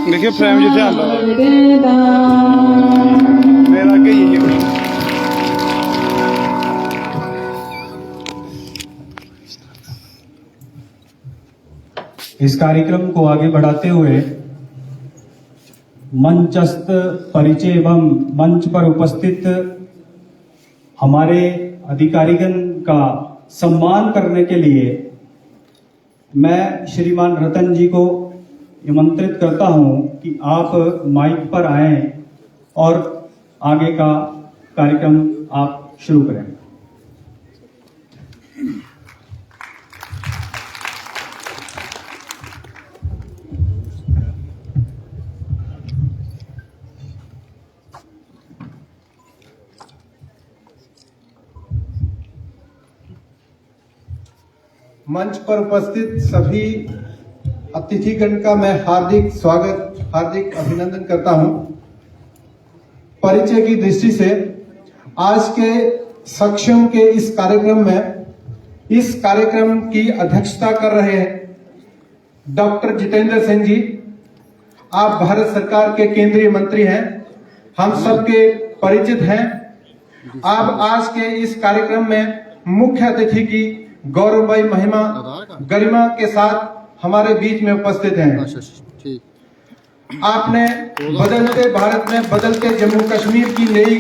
देखिए फ्रेम जी ध्यान दो मेरा के यही है। इस कार्यक्रम को आगे बढ़ाते हुए मंचस्थ परिचय एवं मंच पर उपस्थित हमारे अधिकारीगण का सम्मान करने के लिए मैं श्रीमान रतन जी को निमंत्रित करता हूं कि आप माइक पर आएं और आगे का कार्यक्रम आप शुरू करें। मंच पर उपस्थित सभी अतिथिगण का मैं हार्दिक स्वागत, हार्दिक अभिनंदन करता हूं। परिचय की दृष्टि से आज के सक्षम के इस कार्यक्रम की अध्यक्षता कर रहे हैं डॉक्टर जितेंद्र सिंह जी। आप भारत सरकार के केंद्रीय मंत्री हैं, हम सबके परिचित हैं। आप आज के इस कार्यक्रम में मुख्य अतिथि की गौरवमयी महिमा गरिमा के साथ हमारे बीच में उपस्थित हैं। आपने बदलते भारत में बदलते जम्मू कश्मीर की नई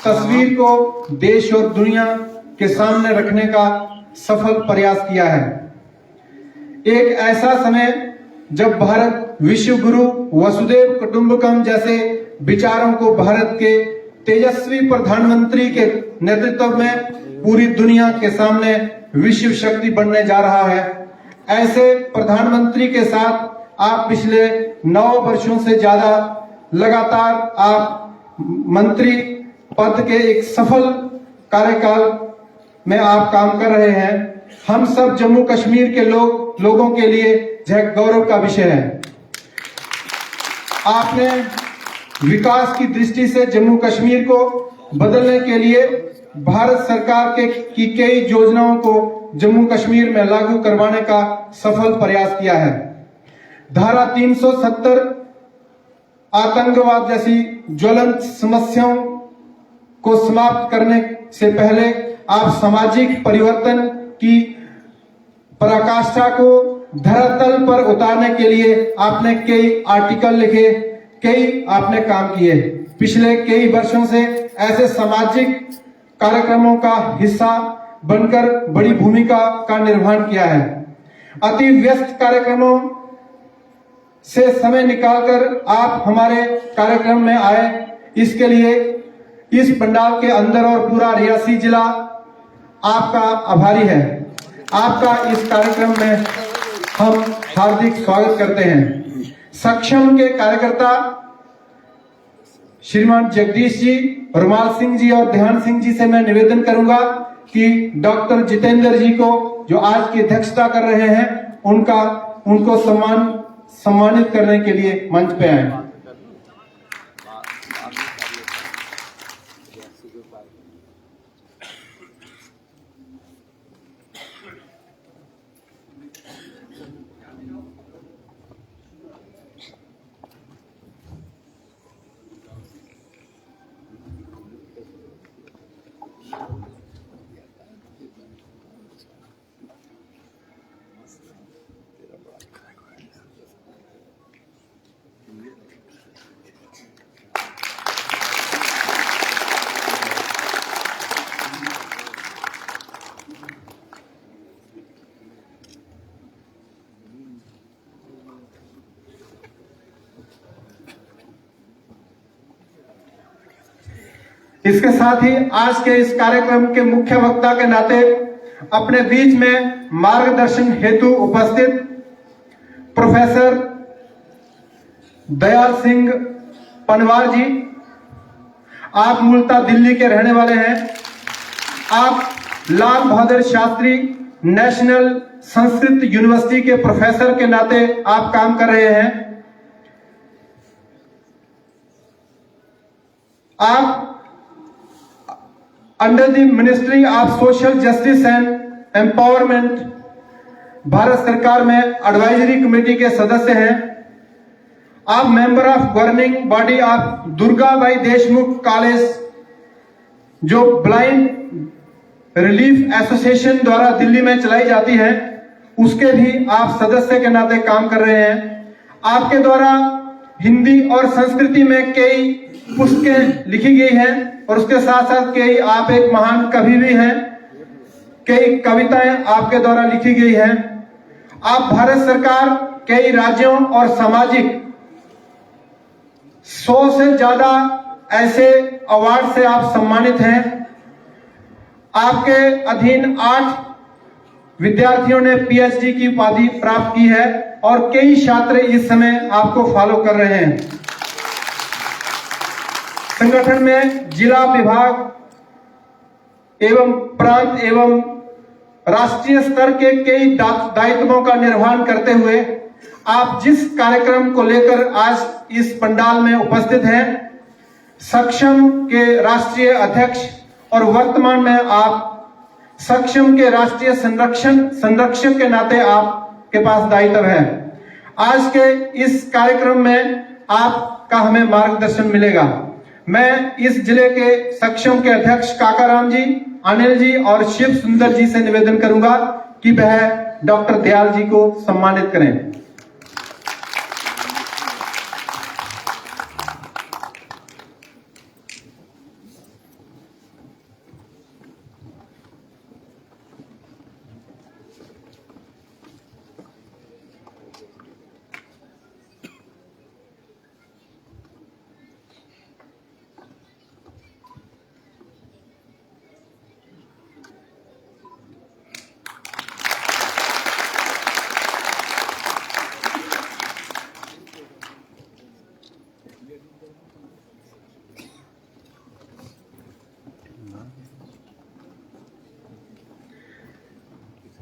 तस्वीर को देश और दुनिया के सामने रखने का सफल प्रयास किया है। एक ऐसा समय जब भारत विश्व गुरु वसुदेव कुटुंबकम जैसे विचारों को भारत के तेजस्वी प्रधानमंत्री के नेतृत्व में पूरी दुनिया के सामने विश्व शक्ति बनने जा रहा है। ऐसे प्रधानमंत्री के साथ आप पिछले 9 वर्षों से ज्यादा लगातार आप मंत्री पद के एक सफल कार्यकाल में आप काम कर रहे हैं। हम सब जम्मू कश्मीर के लोगों के लिए यह गौरव का विषय है। आपने विकास की दृष्टि से जम्मू कश्मीर को बदलने के लिए भारत सरकार की कई योजनाओं को जम्मू कश्मीर में लागू करवाने का सफल प्रयास किया है। धारा 370 आतंकवाद जैसी ज्वलंत समस्याओं को समाप्त करने से पहले आप सामाजिक परिवर्तन की पराकाष्ठा को धरातल पर उतारने के लिए आपने कई आर्टिकल लिखे, कई आपने काम किए। पिछले कई वर्षों से ऐसे सामाजिक कार्यक्रमों का हिस्सा बनकर बड़ी भूमिका का निर्वहन किया है। अति व्यस्त कार्यक्रमों से समय निकालकर आप हमारे कार्यक्रम में आए, इसके लिए इस पंडाल के अंदर और पूरा रियासी जिला आपका आभारी है। आपका इस कार्यक्रम में हम हार्दिक स्वागत करते हैं। सक्षम के कार्यकर्ता श्रीमान जगदीश जी, रुमाल सिंह जी और ध्यान सिंह जी से मैं निवेदन करूंगा कि डॉक्टर जितेंद्र जी को जो आज की अध्यक्षता कर रहे हैं उनको सम्मानित करने के लिए मंच पे आए। इसके साथ ही आज के इस कार्यक्रम के मुख्य वक्ता के नाते अपने बीच में मार्गदर्शन हेतु उपस्थित प्रोफेसर दयाल सिंह पनवार जी, आप मूलतः दिल्ली के रहने वाले हैं। आप लाल बहादुर शास्त्री नेशनल संस्कृत यूनिवर्सिटी के प्रोफेसर के नाते आप काम कर रहे हैं। आप under the ministry of social justice and empowerment Bharat सरकार में एडवाइजरी कमेटी के सदस्य हैं। आप member of governing body of Durgabai Deshmukh college, जो ब्लाइंड रिलीफ एसोसिएशन द्वारा दिल्ली में चलाई जाती है, उसके भी आप सदस्य के नाते काम कर रहे हैं। आपके द्वारा हिंदी और संस्कृति में कई पुस्तकें लिखी गई हैं और उसके साथ साथ कई आप एक महान कवि भी हैं। कई कविताएं आपके द्वारा लिखी गई हैं। आप भारत सरकार कई राज्यों और सामाजिक 100 से ज्यादा ऐसे अवार्ड से आप सम्मानित हैं। आपके अधीन 8 विद्यार्थियों ने पीएचडी की उपाधि प्राप्त की है और कई छात्र इस समय आपको फॉलो कर रहे हैं। संगठन में जिला, विभाग एवं प्रांत एवं राष्ट्रीय स्तर के कई दायित्वों का निर्वहन करते हुए आप जिस कार्यक्रम को लेकर आज इस पंडाल में उपस्थित हैं, सक्षम के राष्ट्रीय अध्यक्ष और वर्तमान में आप सक्षम के राष्ट्रीय संरक्षक के नाते आपके पास दायित्व है। आज के इस कार्यक्रम में आपका हमें मार्गदर्शन मिलेगा। मैं इस जिले के सक्षम के अध्यक्ष काकाराम जी, अनिल जी और शिव सुंदर जी से निवेदन करूंगा कि वह डॉक्टर दयाल जी को सम्मानित करें।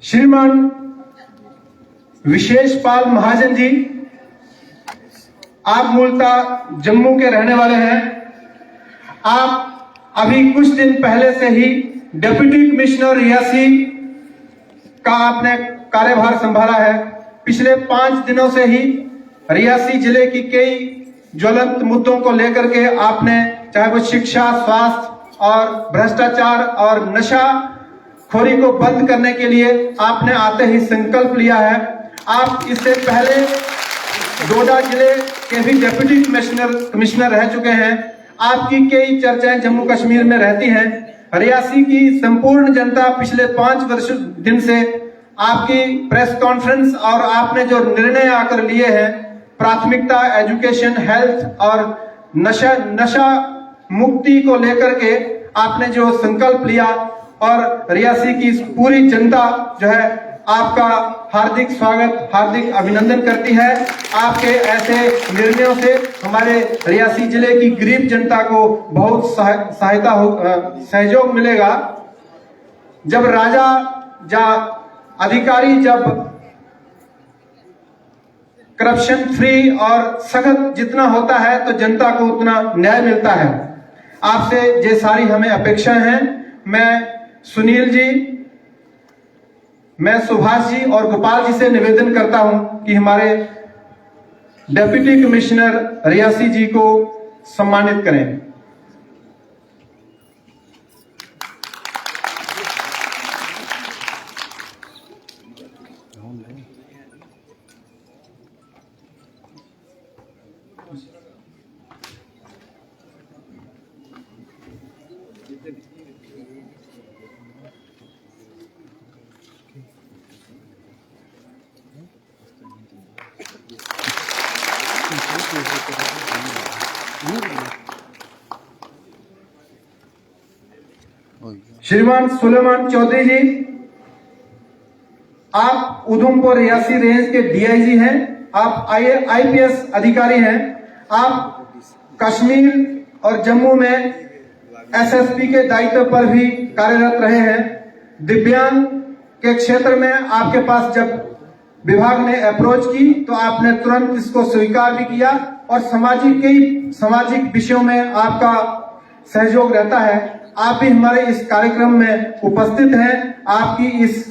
श्रीमान विशेष पाल महाजन जी, आप मूलतः जम्मू के रहने वाले हैं। आप अभी कुछ दिन पहले से ही डिप्टी कमिश्नर रियासी का आपने कार्यभार संभाला है। पिछले 5 दिनों से ही रियासी जिले की कई ज्वलंत मुद्दों को लेकर के आपने, चाहे वो शिक्षा, स्वास्थ्य और भ्रष्टाचार और नशा खोरी को बंद करने के लिए आपने आते ही संकल्प लिया है। आप इससे पहले डोडा जिले के भी डिप्टी कमिश्नर रह चुके हैं। आपकी कई चर्चाएं जम्मू कश्मीर में रहती हैं। रियासी की संपूर्ण जनता पिछले 5 दिन से आपकी प्रेस कॉन्फ्रेंस और आपने जो निर्णय आकर लिए हैं, प्राथमिकता एजुकेशन, हेल्थ और नशा मुक्ति को लेकर के आपने जो संकल्प लिया, और रियासी की पूरी जनता जो है आपका हार्दिक स्वागत, हार्दिक अभिनंदन करती है। आपके ऐसे निर्णयों से हमारे रियासी जिले की गरीब जनता को बहुत सहयोग मिलेगा। जब अधिकारी जब करप्शन फ्री और सख्त जितना होता है तो जनता को उतना न्याय मिलता है। आपसे ये सारी हमें अपेक्षाएं हैं। मैं सुनील जी, मैं सुभाष जी और गोपाल जी से निवेदन करता हूं कि हमारे डिप्टी कमिश्नर रियासी जी को सम्मानित करें। श्रीमान सुलेमान चौधरी जी, आप उधमपुर रियासी रेंज के डीआईजी हैं, आप आईपीएस अधिकारी हैं, आप कश्मीर और जम्मू में एसएसपी के दायित्व पर भी कार्यरत रहे हैं। दिव्यांग के क्षेत्र में आपके पास जब विभाग ने अप्रोच की तो आपने तुरंत इसको स्वीकार भी किया और सामाजिक विषयों में आपका सहयोग रहता है। आप भी हमारे इस कार्यक्रम में उपस्थित हैं। आपकी इस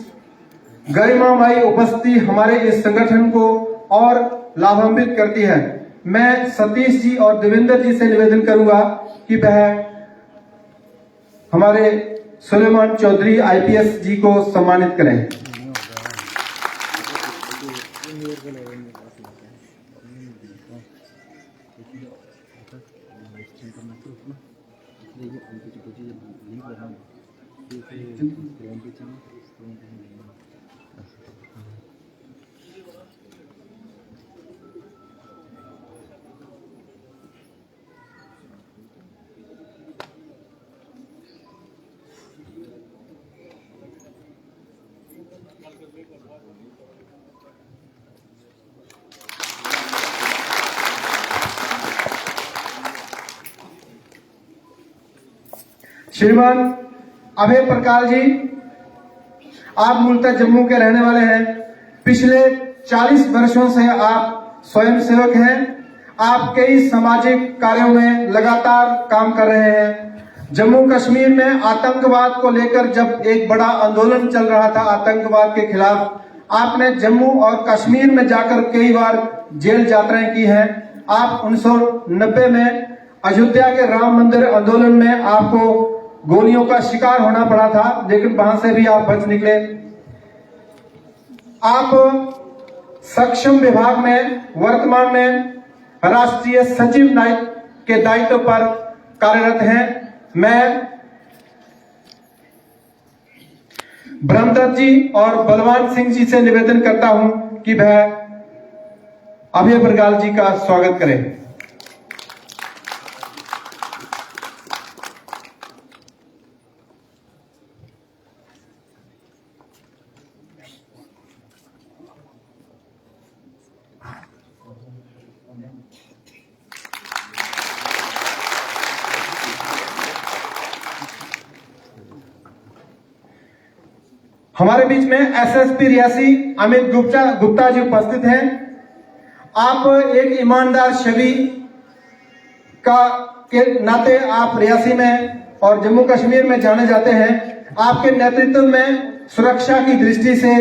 गरिमामयी उपस्थिति हमारे इस संगठन को और लाभान्वित करती है। मैं सतीश जी और देवेंद्र जी से निवेदन करूंगा कि वह हमारे सुलेमान चौधरी आईपीएस जी को सम्मानित करें। श्रीमान अभय प्रकाश जी, आप मूलतः जम्मू के रहने वाले हैं। पिछले 40 वर्षों से आप स्वयं सेवक हैं। आप कई सामाजिक कार्यों में लगातार काम कर रहे हैं। जम्मू कश्मीर में आतंकवाद को लेकर जब एक बड़ा आंदोलन चल रहा था आतंकवाद के खिलाफ, आपने जम्मू और कश्मीर में जाकर कई बार जेल यात्राएं की हैं। आप 1990 में अयोध्या के राम मंदिर आंदोलन में आपको गोलियों का शिकार होना पड़ा था, लेकिन वहां से भी आप बच निकले। आप सक्षम विभाग में वर्तमान में राष्ट्रीय सचिव के दायित्व पर कार्यरत हैं। मैं ब्रह्मदत्त जी और बलवान सिंह जी से निवेदन करता हूं कि वह अभय प्रकाश जी का स्वागत करें। हमारे बीच में एसएसपी रियासी अमित गुप्ता जी उपस्थित हैं। आप एक ईमानदार छवि के नाते आप रियासी में और जम्मू कश्मीर में जाने जाते हैं। आपके नेतृत्व में सुरक्षा की दृष्टि से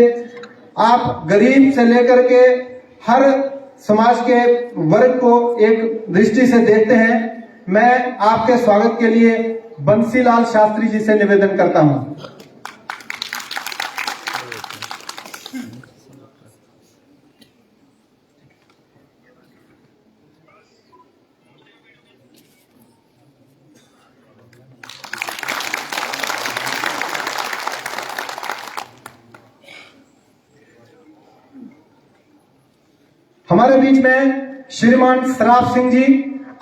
आप गरीब से लेकर के हर समाज के वर्ग को एक दृष्टि से देखते हैं। मैं आपके स्वागत के लिए बंसीलाल शास्त्री जी से निवेदन करता हूं। हमारे बीच में श्रीमान सराफ सिंह जी,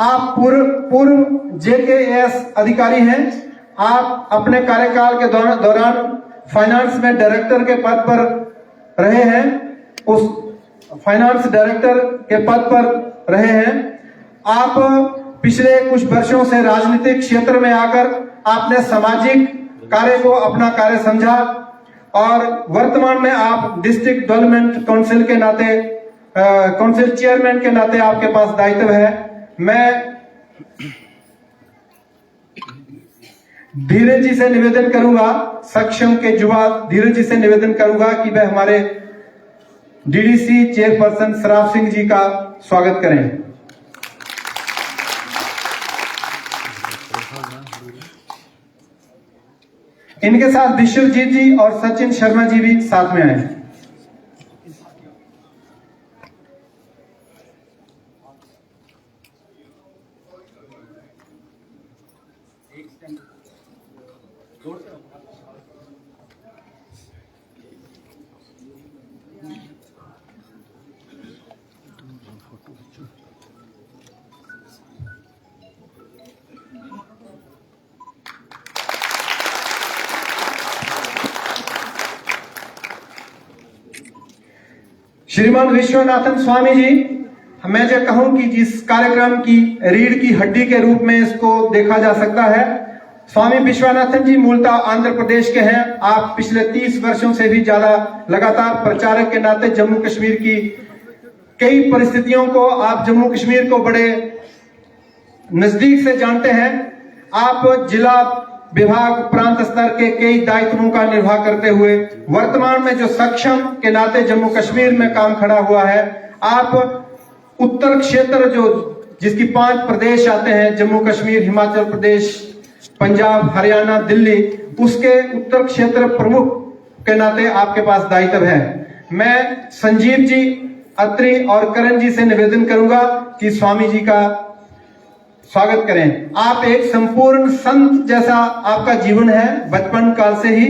आप पूर्व जेकेएस अधिकारी हैं। आप अपने कार्यकाल के दौरान फाइनेंस में डायरेक्टर के पद पर रहे हैं। उस फाइनेंस डायरेक्टर के पद पर रहे हैं। आप पिछले कुछ वर्षों से राजनीतिक क्षेत्र में आकर आपने सामाजिक कार्य को अपना कार्य समझा और वर्तमान में आप डिस्ट्रिक्ट डेवलपमेंट काउंसिल के नाते काउंसिल चेयरमैन के नाते आपके पास दायित्व है। मैं धीरज जी से निवेदन करूंगा, सक्षम के युवा धीरज जी से निवेदन करूंगा कि वह हमारे डीडीसी चेयरपर्सन सराफ सिंह जी का स्वागत करें। इनके साथ विश्वजीत जी और सचिन शर्मा जी भी साथ में आए। श्रीमान विश्वनाथन स्वामी जी, मैं जो कहूं कि जिस कार्यक्रम की रीढ़ की हड्डी के रूप में इसको देखा जा सकता है, स्वामी विश्वनाथन जी मूलतः आंध्र प्रदेश के हैं। आप पिछले 30 वर्षों से भी ज्यादा लगातार प्रचारक के नाते जम्मू कश्मीर की कई परिस्थितियों को, आप जम्मू कश्मीर को बड़े नजदीक से जानते हैं। आप जिला, विभाग, प्रांत स्तर के कई दायित्वों का निर्वाह करते हुए वर्तमान में जो सक्षम के नाते जम्मू कश्मीर में काम खड़ा हुआ है। आप उत्तर क्षेत्र जो जिसकी 5 प्रदेश आते हैं, जम्मू कश्मीर, हिमाचल प्रदेश, पंजाब, हरियाणा, दिल्ली, उसके उत्तर क्षेत्र प्रमुख के नाते आपके पास दायित्व है। मैं संजीव जी, अत्रि और करण जी से निवेदन करूंगा कि स्वामी जी का स्वागत करें। आप एक संपूर्ण संत जैसा आपका जीवन है, बचपन काल से ही,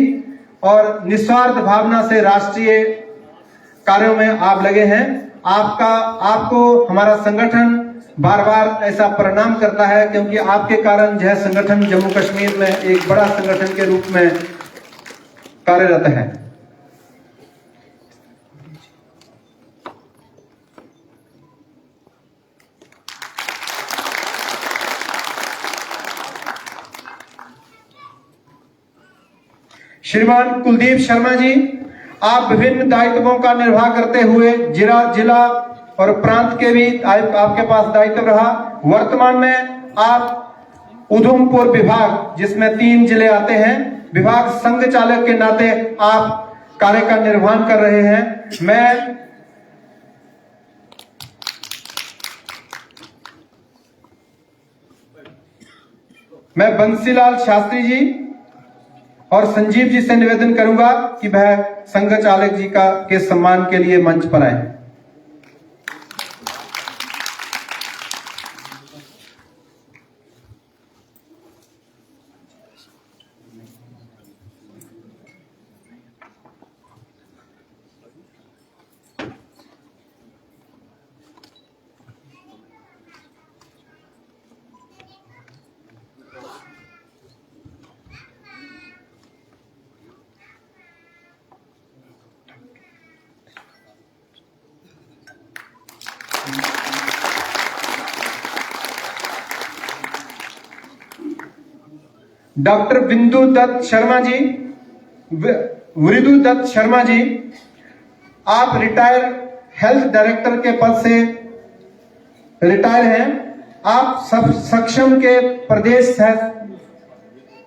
और निस्वार्थ भावना से राष्ट्रीय कार्यों में आप लगे हैं। आपको हमारा संगठन बार बार ऐसा प्रणाम करता है, क्योंकि आपके कारण यह संगठन जम्मू कश्मीर में एक बड़ा संगठन के रूप में कार्यरत है। श्रीमान कुलदीप शर्मा जी, आप विभिन्न दायित्वों का निर्वाह करते हुए जिला और प्रांत के भी आपके पास दायित्व रहा। वर्तमान में आप उधमपुर विभाग, जिसमें 3 जिले आते हैं, विभाग संघ चालक के नाते आप कार्य का निर्वहन कर रहे हैं। मैं बंसीलाल शास्त्री जी और संजीव जी से निवेदन करूंगा कि वह संघ चालक जी के सम्मान के लिए मंच पर आए। डॉक्टर बिंदु दत्त शर्मा जी, वृदु दत्त शर्मा जी, आप रिटायर हेल्थ डायरेक्टर के पद से रिटायर हैं। आप सब सक्षम के प्रदेश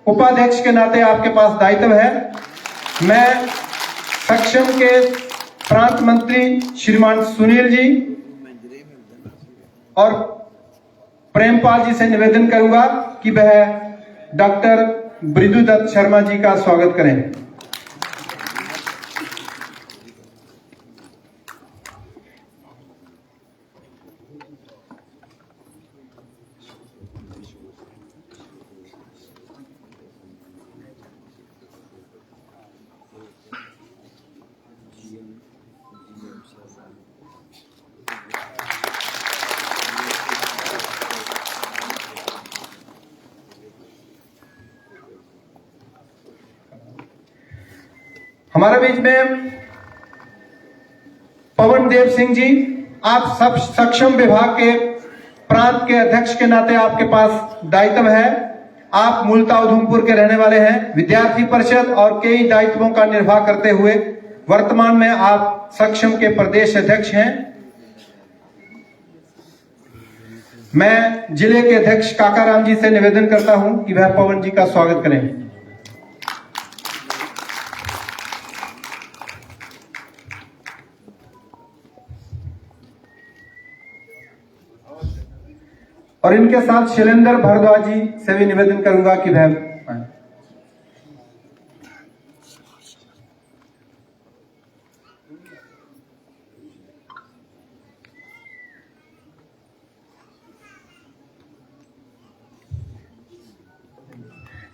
उपाध्यक्ष के नाते आपके पास दायित्व है। मैं सक्षम के प्रांत मंत्री श्रीमान सुनील जी और प्रेमपाल जी से निवेदन करूंगा कि वह डॉक्टर बृदु दत्त शर्मा जी का स्वागत करें। हमारे बीच में पवन देव सिंह जी, आप सब सक्षम विभाग के प्रांत के अध्यक्ष के नाते आपके पास दायित्व है। आप मूलतः उधमपुर के रहने वाले हैं। विद्यार्थी परिषद और कई दायित्वों का निर्वाह करते हुए वर्तमान में आप सक्षम के प्रदेश अध्यक्ष हैं। मैं जिले के अध्यक्ष काकाराम जी से निवेदन करता हूं कि वह पवन जी का स्वागत करें। और इनके साथ शैलेंद्र भारद्वाज जी से भी निवेदन करूंगा कि वह आए।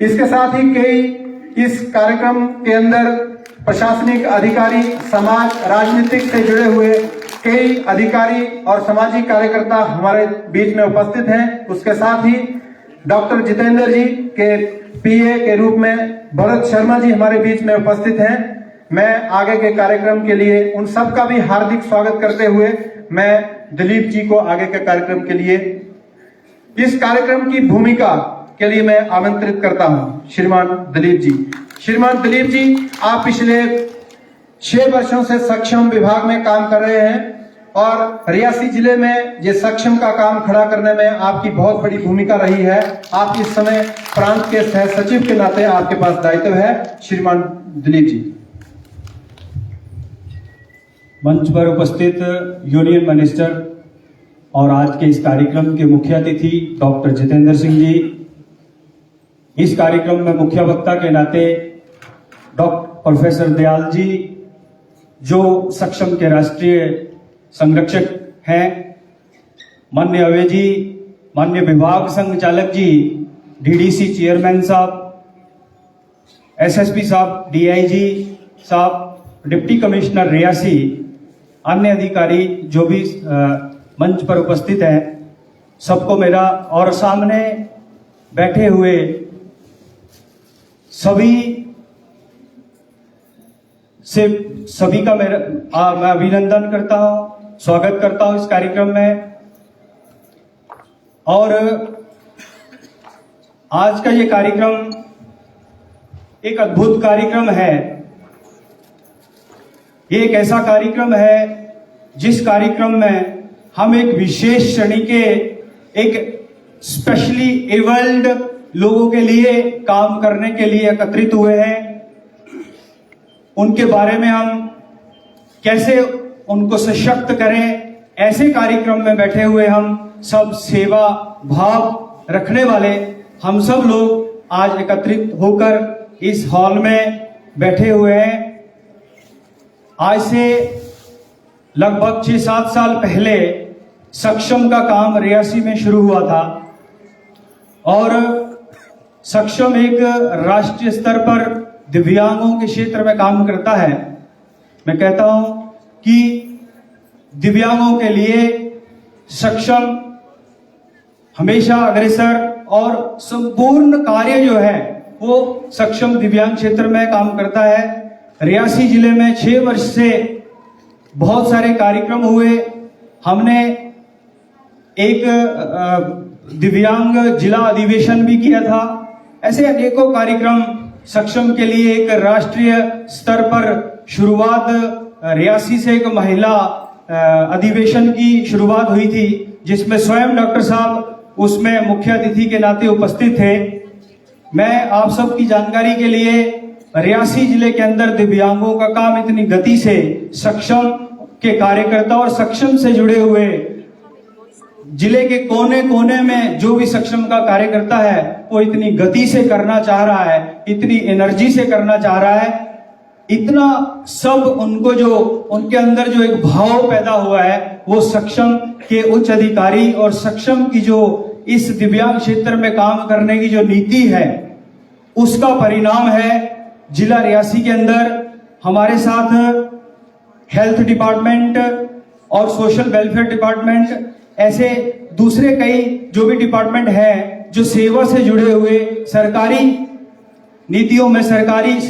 इसके साथ ही कई इस कार्यक्रम के अंदर प्रशासनिक अधिकारी, समाज, राजनीतिक से जुड़े हुए कई अधिकारी और सामाजिक कार्यकर्ता हमारे बीच में उपस्थित हैं। उसके साथ ही डॉक्टर जितेंद्र जी के पीए के रूप में भरत शर्मा जी हमारे बीच में उपस्थित हैं। मैं आगे के कार्यक्रम के लिए उन सब का भी हार्दिक स्वागत करते हुए मैं दिलीप जी को आगे के कार्यक्रम के लिए इस कार्यक्रम की भूमिका के लिए मैं आमंत्रित करता हूं। श्रीमान दिलीप जी। श्रीमान दिलीप जी, आप पिछले 6 वर्षों से सक्षम विभाग में काम कर रहे हैं और रियासी जिले में ये सक्षम का काम खड़ा करने में आपकी बहुत बड़ी भूमिका रही है। आप इस समय प्रांत के सह सचिव के नाते आपके पास दायित्व है। श्रीमान दिलीप जी। मंच पर उपस्थित यूनियन मिनिस्टर और आज के इस कार्यक्रम के मुख्य अतिथि डॉक्टर जितेंद्र सिंह जी, इस कार्यक्रम में मुख्य वक्ता के नाते डॉक्टर प्रोफेसर दयाल जी जो सक्षम के राष्ट्रीय संरक्षक हैं, माननीय अवे जी, माननीय विभाग संचालक जी, डीडीसी चेयरमैन साहब, एसएसपी साहब, डीआईजी साहब, डिप्टी कमिश्नर रियासी, अन्य अधिकारी जो भी मंच पर उपस्थित हैं, सबको मेरा और सामने बैठे हुए सभी का मैं अभिनंदन करता हूं, स्वागत करता हूं इस कार्यक्रम में। और आज का ये कार्यक्रम एक अद्भुत कार्यक्रम है। ये एक ऐसा कार्यक्रम है जिस कार्यक्रम में हम एक विशेष श्रेणी के एक स्पेशली एबल्ड लोगों के लिए काम करने के लिए एकत्रित हुए हैं। उनके बारे में हम कैसे उनको सशक्त करें, ऐसे कार्यक्रम में बैठे हुए हम सब सेवा भाव रखने वाले हम सब लोग आज एकत्रित होकर इस हॉल में बैठे हुए हैं। आज से लगभग 6-7 साल पहले सक्षम का काम रियासी में शुरू हुआ था और सक्षम एक राष्ट्रीय स्तर पर दिव्यांगों के क्षेत्र में काम करता है। मैं कहता हूं कि दिव्यांगों के लिए सक्षम हमेशा अग्रसर और संपूर्ण कार्य जो है वो सक्षम दिव्यांग क्षेत्र में काम करता है। रियासी जिले में 6 वर्ष से बहुत सारे कार्यक्रम हुए। हमने एक दिव्यांग जिला अधिवेशन भी किया था। ऐसे अनेकों कार्यक्रम सक्षम के लिए एक राष्ट्रीय स्तर पर शुरुआत रियासी से एक महिला अधिवेशन की शुरुआत हुई थी जिसमें स्वयं डॉक्टर साहब उसमें मुख्य अतिथि के नाते उपस्थित थे। मैं आप सबकी जानकारी के लिए रियासी जिले के अंदर दिव्यांगों का काम इतनी गति से सक्षम के कार्यकर्ता और सक्षम से जुड़े हुए जिले के कोने कोने में जो भी सक्षम का कार्यकर्ता है वो इतनी गति से करना चाह रहा है, इतनी एनर्जी से करना चाह रहा है, इतना सब उनको जो उनके अंदर जो एक भाव पैदा हुआ है वो सक्षम के उच्च अधिकारी और सक्षम की जो इस दिव्यांग क्षेत्र में काम करने की जो नीति है उसका परिणाम है। जिला रियासी के अंदर हमारे साथ हेल्थ डिपार्टमेंट और सोशल वेलफेयर डिपार्टमेंट, ऐसे दूसरे कई जो भी डिपार्टमेंट हैं जो सेवा से जुड़े हुए सरकारी नीतियों में, सरकारी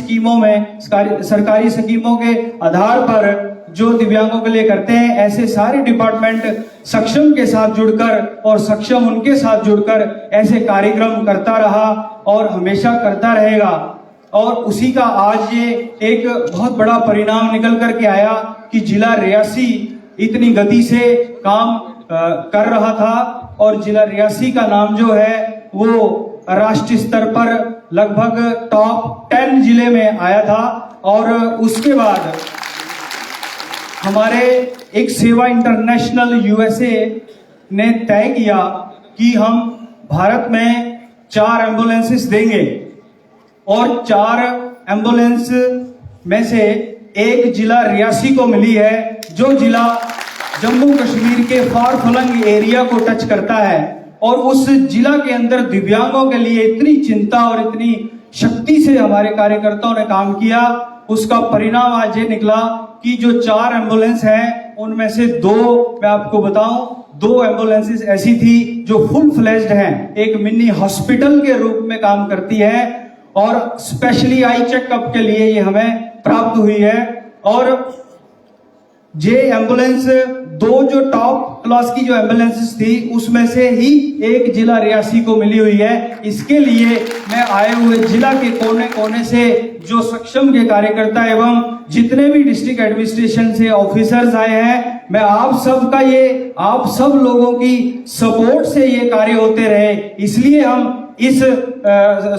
स्कीमों के आधार पर जो दिव्यांगों के लिए करते हैं, ऐसे सारे डिपार्टमेंट सक्षम के साथ जुड़कर और सक्षम उनके साथ जुड़कर ऐसे कार्यक्रम करता रहा और हमेशा करता रहेगा। और उसी का आज ये एक बहुत बड़ा परिणाम निकल करके आया कि जिला रियासी इतनी गति से काम कर रहा था और जिला रियासी का नाम जो है वो राष्ट्रीय स्तर पर लगभग टॉप 10 जिले में आया था। और उसके बाद हमारे एक सेवा इंटरनेशनल यूएसए ने तय किया कि हम भारत में 4 एम्बुलेंसेस देंगे और 4 एम्बुलेंस में से एक जिला रियासी को मिली है जो जिला जम्मू कश्मीर के फार फ्लंग एरिया को टच करता है। और उस जिला के अंदर दिव्यांगों के लिए इतनी चिंता और इतनी शक्ति से हमारे कार्यकर्ताओं ने काम किया, उसका परिणाम आज ये निकला कि जो 4 एम्बुलेंस हैं उनमें से 2 मैं आपको बताऊं, 2 एम्बुलेंसेस ऐसी थी जो फुल फ्लेज्ड हैं, एक मिनी हॉस्पिटल के रूप में काम करती है और स्पेशली आई चेकअप के लिए ये हमें प्राप्त हुई है। और जे एम्बुलेंस दो जो टॉप क्लास की जो एम्बुलेंसेस थी उसमें से ही एक जिला रियासी को मिली हुई है। इसके लिए मैं आए हुए जिला के कोने कोने से जो सक्षम के कार्यकर्ता एवं जितने भी डिस्ट्रिक्ट एडमिनिस्ट्रेशन से ऑफिसर्स आए हैं, मैं आप सब लोगों की सपोर्ट से ये कार्य होते रहे, इसलिए हम इस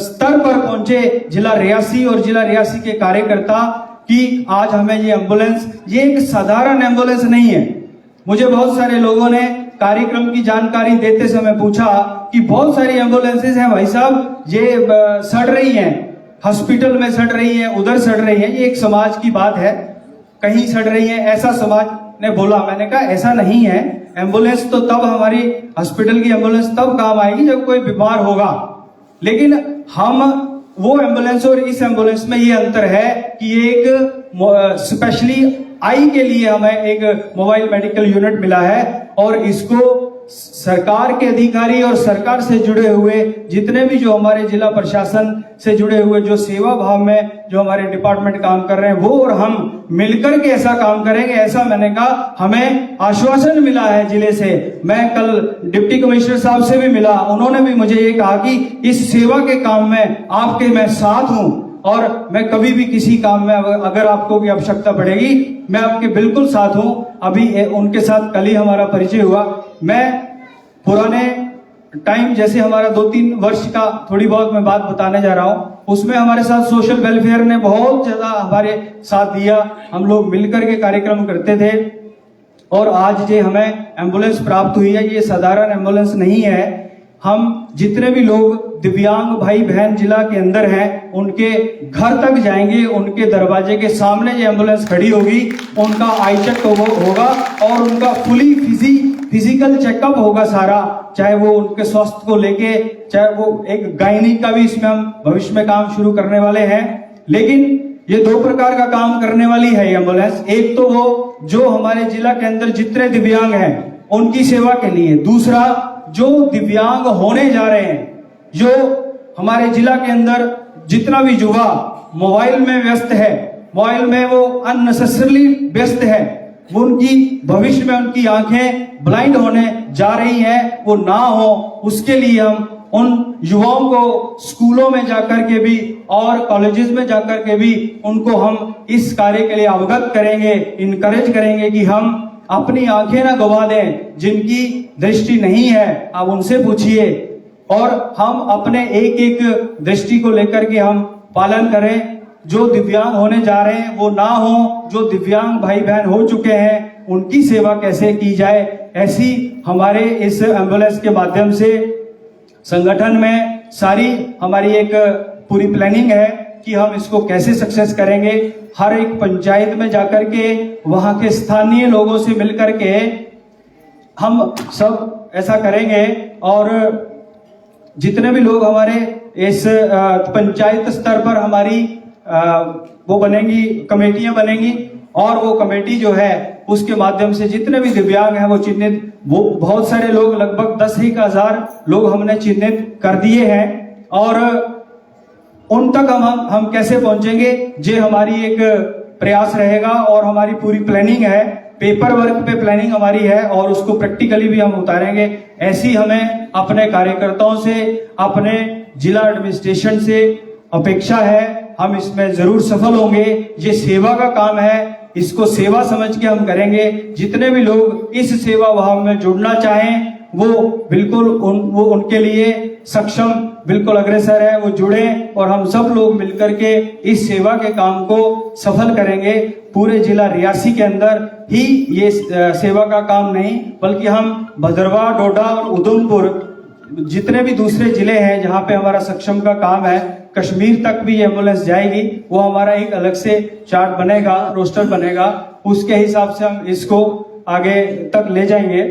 स्तर पर पहुंचे जिला रियासी और जिला रियासी के कार्यकर्ता कि आज हमें ये एम्बुलेंस, ये एक साधारण एम्बुलेंस नहीं है। मुझे बहुत सारे लोगों ने कार्यक्रम की जानकारी देते समय पूछा कि बहुत सारी एम्बुलेंसेज हैं भाई साहब, ये सड़ रही हैं, हॉस्पिटल में सड़ रही हैं, उधर सड़ रही हैं, ये एक समाज की बात है, कहीं सड़ रही है ऐसा समाज ने बोला। मैंने कहा ऐसा नहीं है, एम्बुलेंस तो तब हमारी हॉस्पिटल की एम्बुलेंस तब काम आएगी जब कोई बीमार होगा, लेकिन हम वो एम्बुलेंस और इस एम्बुलेंस में ये अंतर है कि एक स्पेशली आई के लिए हमें एक मोबाइल मेडिकल यूनिट मिला है और इसको सरकार के अधिकारी और सरकार से जुड़े हुए जितने भी जो हमारे जिला प्रशासन से जुड़े हुए जो सेवा भाव में जो हमारे डिपार्टमेंट काम कर रहे हैं वो और हम मिलकर के ऐसा काम करेंगे, ऐसा मैंने कहा। हमें आश्वासन मिला है जिले से, मैं कल डिप्टी कमिश्नर साहब से भी मिला, उन्होंने भी मुझे ये कहा कि इस सेवा के काम में आपके मैं साथ हूं और मैं कभी भी किसी काम में अगर आपको की आवश्यकता पड़ेगी मैं आपके बिल्कुल साथ हूं। अभी उनके साथ कल ही हमारा परिचय हुआ। मैं पुराने टाइम जैसे हमारा 2-3 वर्ष का थोड़ी बहुत मैं बात बताने जा रहा हूं, उसमें हमारे साथ सोशल वेलफेयर ने बहुत ज्यादा हमारे साथ दिया, हम लोग मिलकर के कार्यक्रम करते थे और आज जो हमें एम्बुलेंस प्राप्त हुई है ये साधारण एम्बुलेंस नहीं है। हम जितने भी लोग दिव्यांग भाई बहन जिला के अंदर हैं उनके घर तक जाएंगे, उनके दरवाजे के सामने ये एम्बुलेंस खड़ी होगी, उनका आई चेक होगा और उनका फुली फिजिकल चेकअप होगा सारा, चाहे वो उनके स्वास्थ्य को लेके, चाहे वो एक गायनी का भी इसमें हम भविष्य में काम शुरू करने वाले हैं। लेकिन ये 2 प्रकार का काम करने वाली है एम्बुलेंस, एक तो वो जो हमारे जिला के अंदर जितने दिव्यांग हैं उनकी सेवा के लिए, दूसरा जो दिव्यांग होने जा रहे हैं, जो हमारे जिला के अंदर जितना भी युवा मोबाइल में व्यस्त है, मोबाइल में वो अननेसेसरली व्यस्त है, वो उनकी भविष्य में उनकी आंखें ब्लाइंड होने जा रही हैं, वो ना हो, उसके लिए हम उन युवाओं को स्कूलों में जाकर के भी और कॉलेजेस में जाकर के भी उनको हम इस कार्य के लिए अवगत करेंगे, इनकरेज करेंगे कि हम अपनी आंखें ना गवा दें, जिनकी दृष्टि नहीं है आप उनसे पूछिए, और हम अपने एक एक दृष्टि को लेकर के हम पालन करें। जो दिव्यांग होने जा रहे हैं वो ना हो, जो दिव्यांग भाई बहन हो चुके हैं उनकी सेवा कैसे की जाए, ऐसी हमारे इस एम्बुलेंस के माध्यम से संगठन में सारी हमारी एक पूरी प्लानिंग है कि हम इसको कैसे सक्सेस करेंगे। हर एक पंचायत में जाकर के वहां के स्थानीय लोगों से मिलकर के हम सब ऐसा करेंगे और जितने भी लोग हमारे इस पंचायत स्तर पर हमारी वो बनेंगी, कमेटियां बनेंगी और वो कमेटी जो है उसके माध्यम से जितने भी दिव्यांग हैं वो चिन्हित, वो बहुत सारे लोग लगभग 10,000 लोग हमने चिन्हित कर दिए हैं और उन तक हम कैसे पहुंचेंगे ये हमारी एक प्रयास रहेगा और हमारी पूरी प्लानिंग है, पेपर वर्क पे प्लानिंग हमारी है और उसको प्रैक्टिकली भी हम उतारेंगे। ऐसी हमें अपने कार्यकर्ताओं से, अपने जिला एडमिनिस्ट्रेशन से अपेक्षा है, हम इसमें जरूर सफल होंगे। ये सेवा का काम है, इसको सेवा समझ के हम करेंगे। जितने भी लोग इस सेवा भाव में जुड़ना चाहें वो बिल्कुल वो उनके लिए सक्षम बिल्कुल अग्रसर है, वो जुड़े और हम सब लोग मिलकर के इस सेवा के काम को सफल करेंगे। पूरे जिला रियासी के अंदर ही ये सेवा का काम नहीं बल्कि हम भद्रवा, डोडा और उधमपुर जितने भी दूसरे जिले हैं जहां पे हमारा सक्षम का काम है, कश्मीर तक भी ये एम्बुलेंस जाएगी। वो हमारा एक अलग से चार्ट बनेगा, रोस्टर बनेगा, उसके हिसाब से हम इसको आगे तक ले जाएंगे।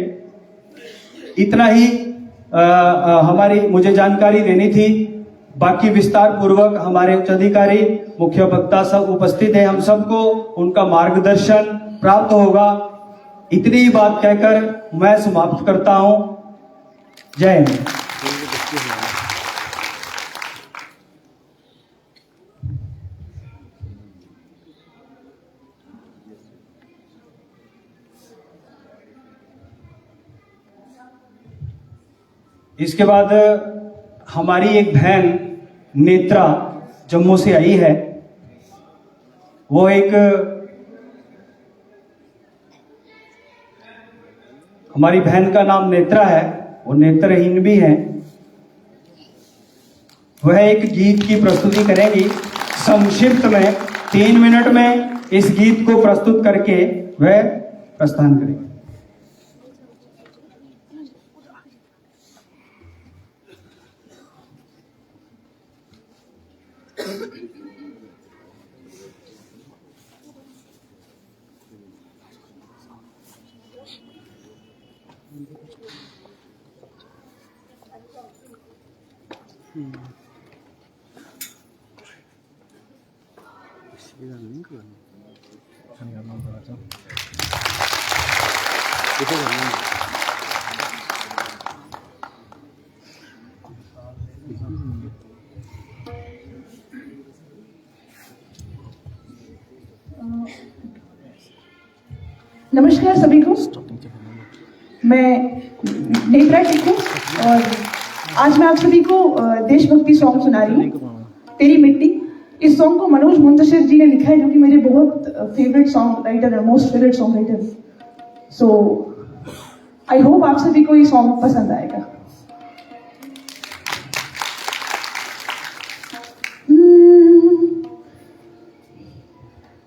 इतना ही हमारी मुझे जानकारी देनी थी। बाकी विस्तार पूर्वक हमारे उच्च अधिकारी, मुख्य वक्ता सब उपस्थित है, हम सबको उनका मार्गदर्शन प्राप्त होगा। इतनी ही बात कहकर मैं समाप्त करता हूं। जय हिंद। इसके बाद हमारी एक बहन नेत्रा जम्मू से आई है। वो एक हमारी बहन का नाम नेत्रा है, वो नेत्रहीन भी है। वह एक गीत की प्रस्तुति करेंगी। संक्षिप्त में 3 मिनट में इस गीत को प्रस्तुत करके वह प्रस्थान करेंगे। नमस्कार सभी को। मैं नेत्रा टिक हूँ और आज मैं आप सभी को देशभक्ति सॉन्ग सुना रही हूँ, तेरी मिट्टी। इस सॉन्ग को मनोज मुंतशिर जी ने लिखा है, जो कि मेरे बहुत फेवरेट सॉन्ग राइटर है, most favourite song writer. So I hope आप सभी को ये सॉन्ग पसंद आएगा।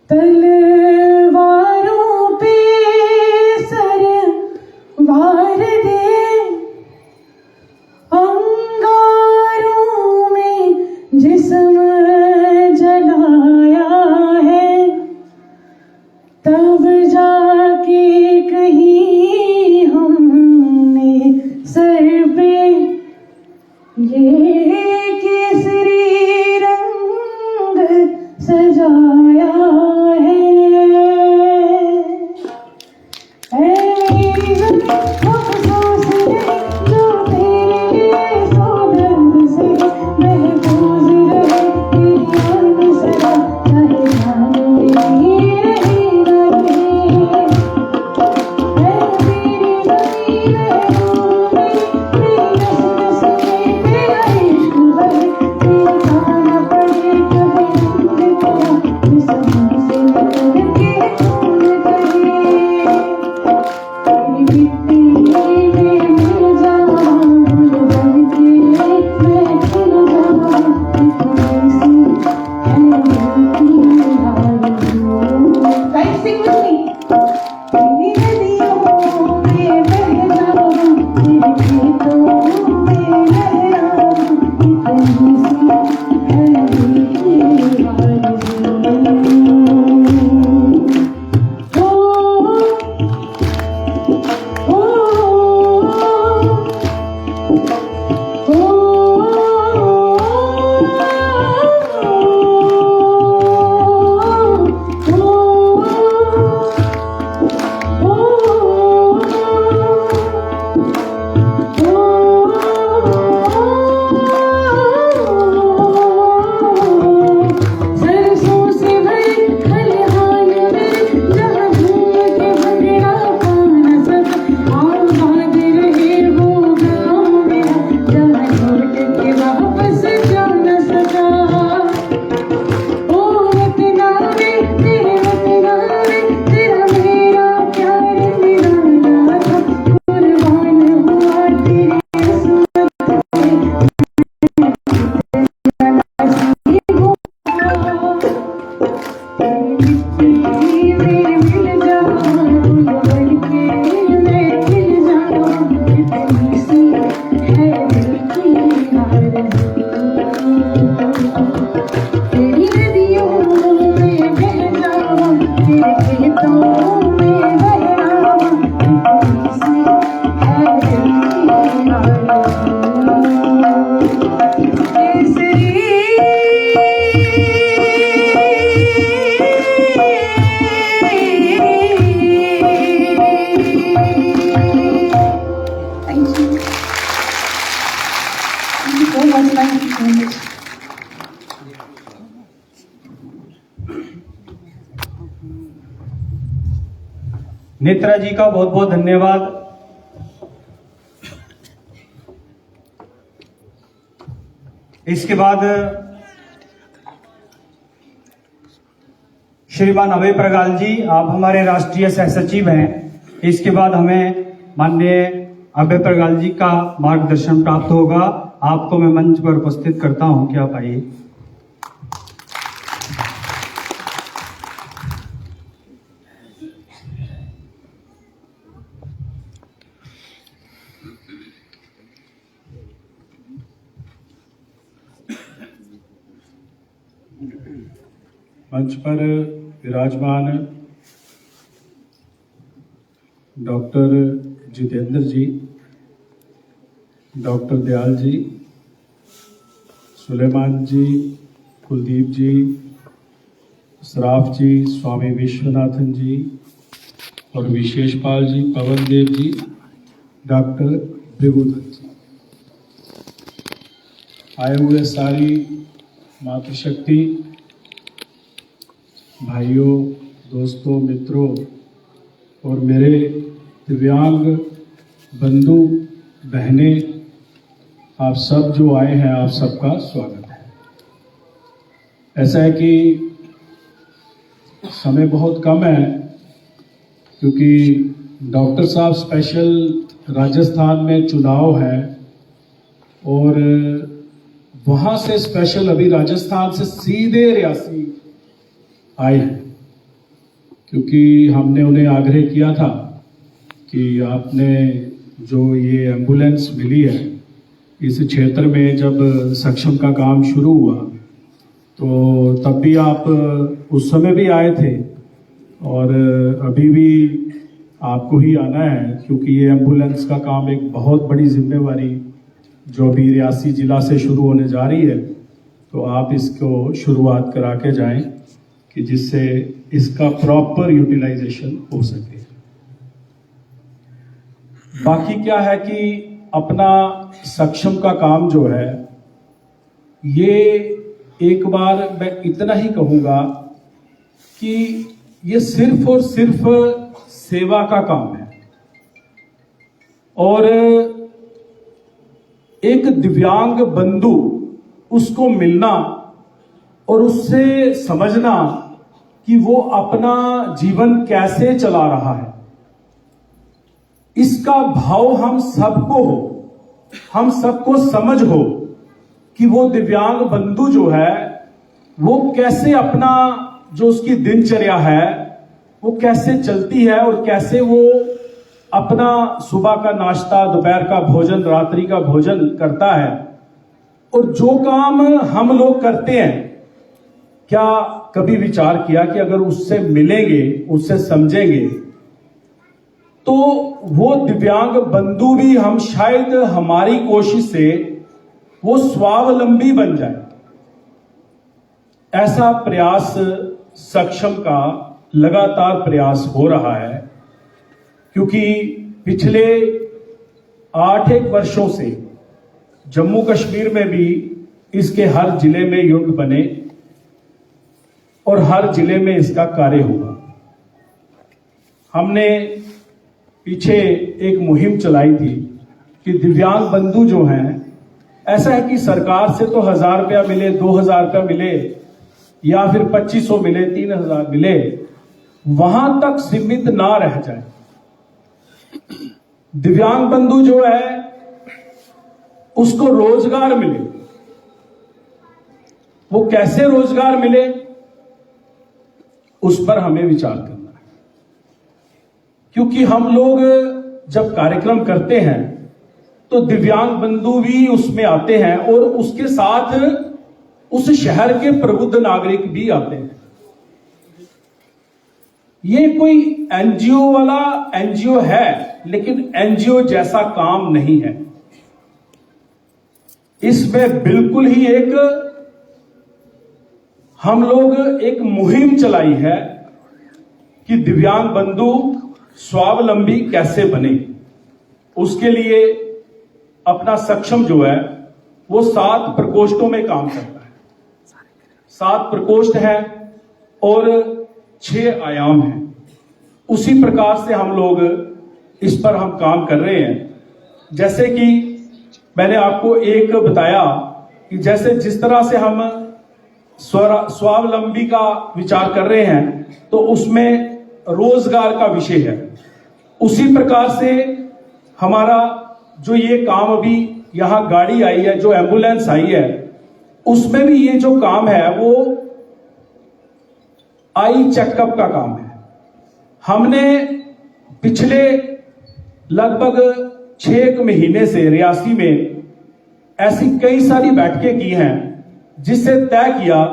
तलवारों पे सर वार दे, अंगारों में जिस्म जलाया है, तब जाके कहीं हमने सर पे ये केसरी रंग सजाया है। अफसोस है जो तेरे सौगंध से महफूज रहे तेरी आन सदा, चाहे जान मेरी रहेगा तेरी जमीन मेरी नस नस में तेरा इश्क बहे, तेरा खाना पड़े कभी तेरा जिस्म से निकल के खून कहे। मिट्टी में मिल जाऊं बन के मैं खिल जाऊं, इतनी सी है मेरी आरज़ू। Guys sing with me. तेरी नदियों में बह जाऊं, तेरे खेतों में लहराऊं, इतनी सी है मेरी आरज़ू। सरसों से भरे खलिहान में जहाँ घूम के भंगड़ा पाना सब, आबाद रहे वो गाँव मेरा, जहाँ लौट के वापस जा न सका। ओ वतना वे तेरे वतना वे, तेरा मेरा प्यार निराला था, कुर्बान हुआ तेरी किस्मत पे, नसीब हुआ। मिट्टी में मिल जाऊं बन के मैं खिल जाऊं, इतनी सी है दिल की आरज़ू। तेरी नदियों में बह जाऊं, तेरे खेतों में लहराऊं, इतनी सी है दिल की आरज़ू। Thank you. Thank you so much. Thank you so much. Netra जी का बहुत बहुत धन्यवाद। इसके बाद श्रीमान अभय प्रगाल जी, आप हमारे राष्ट्रीय सह सचिव हैं। इसके बाद हमें माननीय अभय प्रगाल जी का मार्गदर्शन प्राप्त होगा। आपको मैं मंच पर उपस्थित करता हूं कि आप आइए। मंच पर विराजमान डॉक्टर जितेंद्र जी, डॉक्टर दयाल जी, सुलेमान जी, कुलदीप जी, सराफ जी, स्वामी विश्वनाथन जी और विशेषपाल जी, पवन देव जी, डॉक्टर भृगुधर जी, आए हुए सारी मातृशक्ति भाइयों, दोस्तों, मित्रों और मेरे दिव्यांग बंधु बहनें, आप सब जो आए हैं, आप सबका स्वागत है। ऐसा है कि समय बहुत कम है, क्योंकि डॉक्टर साहब स्पेशल राजस्थान में चुनाव है और वहां से स्पेशल अभी राजस्थान से सीधे रियासी आए हैं, क्योंकि हमने उन्हें आग्रह किया था कि आपने जो ये एम्बुलेंस मिली है इस क्षेत्र में, जब सक्षम का काम शुरू हुआ तो तब भी आप उस समय भी आए थे और अभी भी आपको ही आना है, क्योंकि ये एम्बुलेंस का काम एक बहुत बड़ी जिम्मेवारी जो अभी रियासी जिला से शुरू होने जा रही है, तो आप इसको शुरुआत करा के जाएं कि जिससे इसका प्रॉपर यूटिलाइजेशन हो सके। बाकी क्या है कि अपना सक्षम का काम जो है, ये एक बार मैं इतना ही कहूंगा कि ये सिर्फ और सिर्फ सेवा का काम है और एक दिव्यांग बंधु उसको मिलना और उससे समझना कि वो अपना जीवन कैसे चला रहा है, इसका भाव हम सबको हो, हम सबको समझ हो कि वो दिव्यांग बंधु जो है वो कैसे अपना जो उसकी दिनचर्या है वो कैसे चलती है और कैसे वो अपना सुबह का नाश्ता, दोपहर का भोजन, रात्रि का भोजन करता है। और जो काम हम लोग करते हैं, क्या कभी विचार किया कि अगर उससे मिलेंगे, उससे समझेंगे, तो वो दिव्यांग बंधु भी हम शायद हमारी कोशिश से वो स्वावलंबी बन जाए। ऐसा प्रयास सक्षम का लगातार प्रयास हो रहा है, क्योंकि पिछले 8-1 वर्षों से जम्मू कश्मीर में भी इसके हर जिले में युद्ध बने और हर जिले में इसका कार्य हुआ। हमने पीछे एक मुहिम चलाई थी कि दिव्यांग बंधु जो हैं, ऐसा है कि सरकार से तो 1000 रुपया मिले, 2000 रुपया मिले या फिर 2500 मिले, 3000 मिले, वहां तक सीमित ना रह जाए। दिव्यांग बंधु जो है उसको रोजगार मिले। वो कैसे रोजगार मिले, उस पर हमें विचार करना है, क्योंकि हम लोग जब कार्यक्रम करते हैं तो दिव्यांग बंधु भी उसमें आते हैं और उसके साथ उस शहर के प्रबुद्ध नागरिक भी आते हैं। ये कोई एनजीओ वाला एनजीओ है, लेकिन एनजीओ जैसा काम नहीं है। इसमें बिल्कुल ही हम लोग एक मुहिम चलाई है कि दिव्यांग बंधु स्वावलंबी कैसे बने। उसके लिए अपना सक्षम जो है वो 7 प्रकोष्ठों में काम करता है। 7 प्रकोष्ठ है और 6 आयाम है। उसी प्रकार से हम लोग इस पर हम काम कर रहे हैं। जैसे कि मैंने आपको एक बताया कि जैसे जिस तरह से हम स्वावलंबी का विचार कर रहे हैं तो उसमें रोजगार का विषय है, उसी प्रकार से हमारा जो ये काम अभी यहां गाड़ी आई है, जो एम्बुलेंस आई है, उसमें भी ये जो काम है वो आई चेकअप का काम है। हमने पिछले लगभग 6 महीने से रियासी में ऐसी कई सारी बैठकें की हैं जिससे तय किया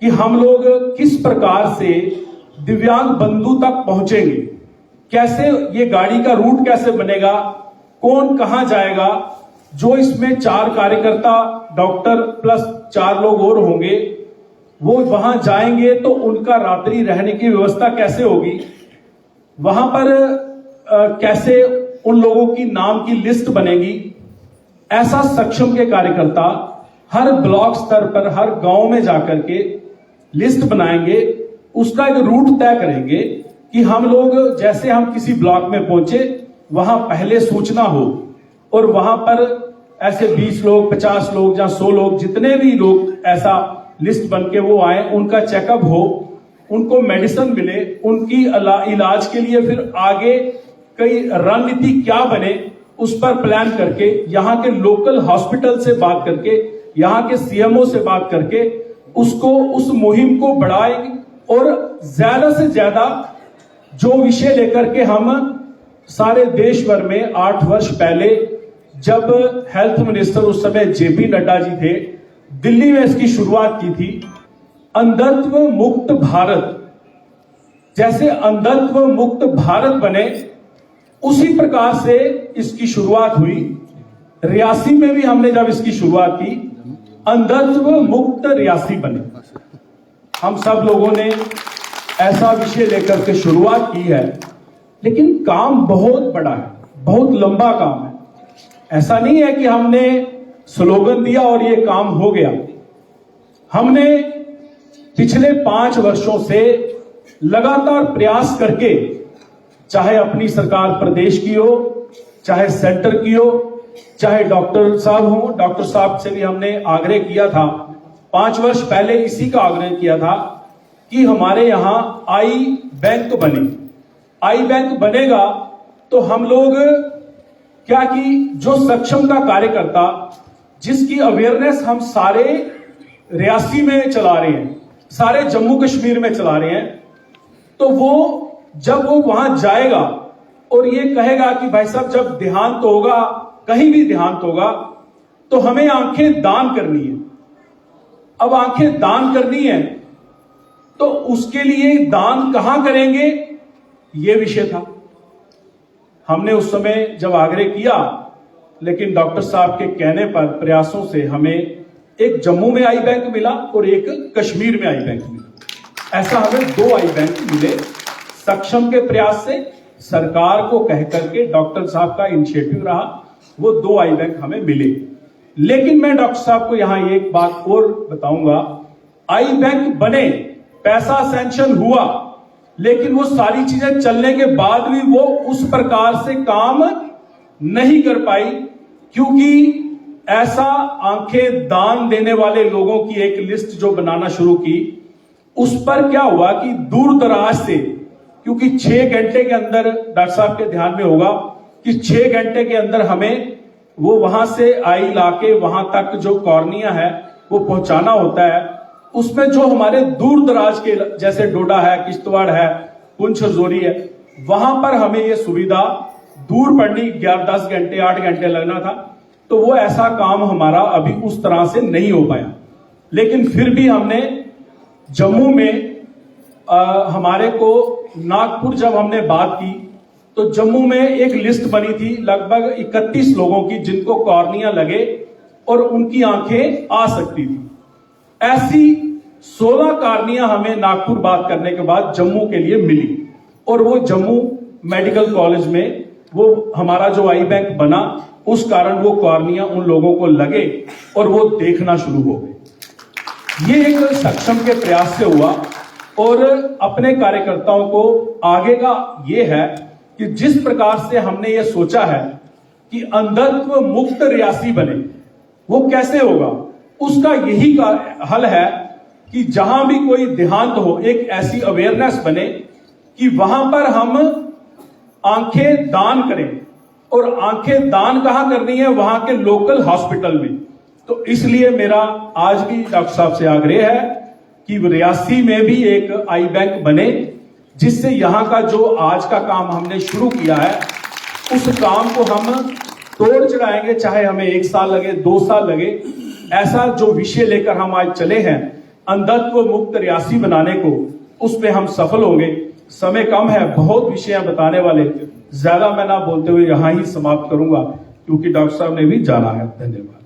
कि हम लोग किस प्रकार से दिव्यांग बंधु तक पहुंचेंगे, कैसे ये गाड़ी का रूट कैसे बनेगा, कौन कहां जाएगा। जो इसमें 4 कार्यकर्ता डॉक्टर प्लस 4 लोग और होंगे, वो वहां जाएंगे तो उनका रात्रि रहने की व्यवस्था कैसे होगी, वहां पर कैसे उन लोगों की नाम की लिस्ट बनेगी। ऐसा सक्षम के कार्यकर्ता हर ब्लॉक स्तर पर, हर गांव में जाकर के लिस्ट बनाएंगे, उसका एक रूट तय करेंगे कि हम लोग जैसे हम किसी ब्लॉक में पहुंचे वहां पहले सूचना हो और वहां पर ऐसे 20 लोग, 50 लोग या 100 लोग, जितने भी लोग ऐसा लिस्ट बन के वो आए, उनका चेकअप हो, उनको मेडिसिन मिले, उनकी इलाज के लिए फिर आगे कई रणनीति क्या बने उस पर प्लान करके, यहाँ के लोकल हॉस्पिटल से बात करके, यहाँ के सीएमओ से बात करके उसको, उस मुहिम को बढ़ाएंगे और ज्यादा से ज्यादा जो विषय लेकर के हम सारे देश भर में 8 वर्ष पहले जब हेल्थ मिनिस्टर उस समय जेपी नड्डा जी थे, दिल्ली में इसकी शुरुआत की थी, अंधत्व मुक्त भारत। जैसे अंधत्व मुक्त भारत बने उसी प्रकार से इसकी शुरुआत हुई। रियासी में भी हमने जब इसकी शुरुआत की, अंधत्व मुक्त रियासी बने। हम सब लोगों ने ऐसा विषय लेकर के शुरुआत की है, लेकिन काम बहुत बड़ा है, बहुत लंबा काम है। ऐसा नहीं है कि हमने स्लोगन दिया और ये काम हो गया। हमने पिछले 5 वर्षों से लगातार प्रयास करके, चाहे अपनी सरकार प्रदेश की हो, चाहे सेंटर की हो, चाहे डॉक्टर साहब हो, डॉक्टर साहब से भी हमने आग्रह किया था, 5 वर्ष पहले इसी का आग्रह किया था कि हमारे यहां आई बैंक बने। आई बैंक बनेगा तो हम लोग क्या कि जो सक्षम का कार्यकर्ता, जिसकी अवेयरनेस हम सारे रियासी में चला रहे हैं, सारे जम्मू कश्मीर में चला रहे हैं, तो वो जब वो वहां जाएगा और ये कहेगा कि भाई साहब जब देहांत होगा, कहीं भी देहांत होगा, तो हमें आंखें दान करनी है। अब आंखें दान करनी है तो उसके लिए दान कहां करेंगे, ये विषय था। हमने उस समय जब आग्रह किया, लेकिन डॉक्टर साहब के कहने पर, प्रयासों से हमें एक जम्मू में आई बैंक मिला और एक कश्मीर में आई बैंक मिला। ऐसा हमें 2 आई बैंक मिले। सक्षम के प्रयास से, सरकार को कह करके, डॉक्टर साहब का इनिशिएटिव रहा, वो 2 आई बैंक हमें मिले। लेकिन मैं डॉक्टर साहब को यहां एक बात और बताऊंगा, आई बैंक बने, पैसा सैंक्शन हुआ, लेकिन वो सारी चीजें चलने के बाद भी वो उस प्रकार से काम नहीं कर पाई, क्योंकि ऐसा आंखें दान देने वाले लोगों की एक लिस्ट जो बनाना शुरू की, उस पर क्या हुआ कि दूर दराज से, क्योंकि 6 घंटे के अंदर, डॉक्टर साहब के ध्यान में होगा कि 6 घंटे के अंदर हमें वो वहां से आई लाके वहां तक जो कॉर्निया है वो पहुंचाना होता है। उसमें जो हमारे दूर दराज के, जैसे डोडा है, किश्तवाड़ है, पुंछ जोरी है, वहां पर हमें ये सुविधा दूर पड़नी, 10 घंटे 8 घंटे लगना था। तो वो ऐसा काम हमारा अभी उस तरह से नहीं हो पाया। लेकिन फिर भी हमने जम्मू में हमारे को, नागपुर जब हमने बात की तो जम्मू में एक लिस्ट बनी थी लगभग 31 लोगों की, जिनको कॉर्निया लगे और उनकी आंखें आ सकती थी। ऐसी 16 कॉर्निया हमें नागपुर बात करने के बाद जम्मू के लिए मिली, और वो जम्मू मेडिकल कॉलेज में वो हमारा जो आई बैंक बना, उस कारण वो कॉर्निया उन लोगों को लगे और वो देखना शुरू हो गए। ये एक सक्षम के प्रयास से हुआ। और अपने कार्यकर्ताओं को आगे का ये है कि जिस प्रकार से हमने ये सोचा है कि अंधत्व मुक्त रियासी बने, वो कैसे होगा। उसका यही का हल है कि जहां भी कोई देहांत हो, एक ऐसी अवेयरनेस बने कि वहां पर हम आंखें दान करें। और आंखें दान कहां करनी है? वहां के लोकल हॉस्पिटल में। तो इसलिए मेरा आज भी डॉक्टर साहब से आग्रह है कि रियासी में भी एक आई बैंक बने, जिससे यहां का जो आज का काम हमने शुरू किया है उस काम को हम तोड़ चढ़ाएंगे, चाहे हमें 1 साल लगे, 2 साल लगे। ऐसा जो विषय लेकर हम आज चले हैं, अंधत्व मुक्त रियासी बनाने को, उस पे हम सफल होंगे। समय कम है, बहुत विषय बताने वाले, ज्यादा मैं ना बोलते हुए यहां ही समाप्त करूंगा, क्योंकि डॉक्टर साहब ने भी जाना है। धन्यवाद।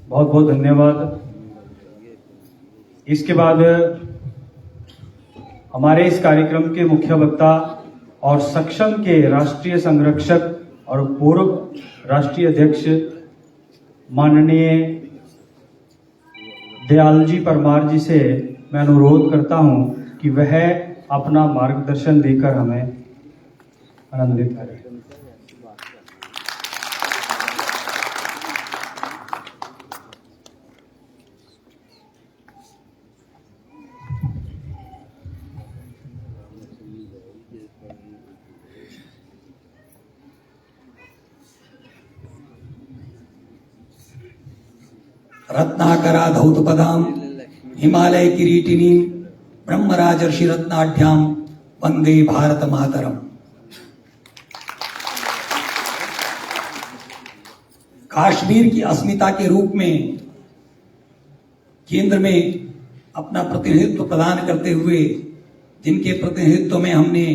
बहुत बहुत धन्यवाद। इसके बाद हमारे इस कार्यक्रम के मुख्य वक्ता और सक्षम के राष्ट्रीय संरक्षक और पूर्व राष्ट्रीय अध्यक्ष माननीय दयालजी परमार जी से मैं अनुरोध करता हूं कि वह अपना मार्गदर्शन देकर हमें आनंदित करें। रत्नाकरा धौतपदाम हिमालय किरीटिनी ब्रह्मराजर्षि रत्नाढ्याम वंदे भारत मातरम। कश्मीर की अस्मिता के रूप में केंद्र में अपना प्रतिनिधित्व प्रदान करते हुए, जिनके प्रतिनिधित्व में हमने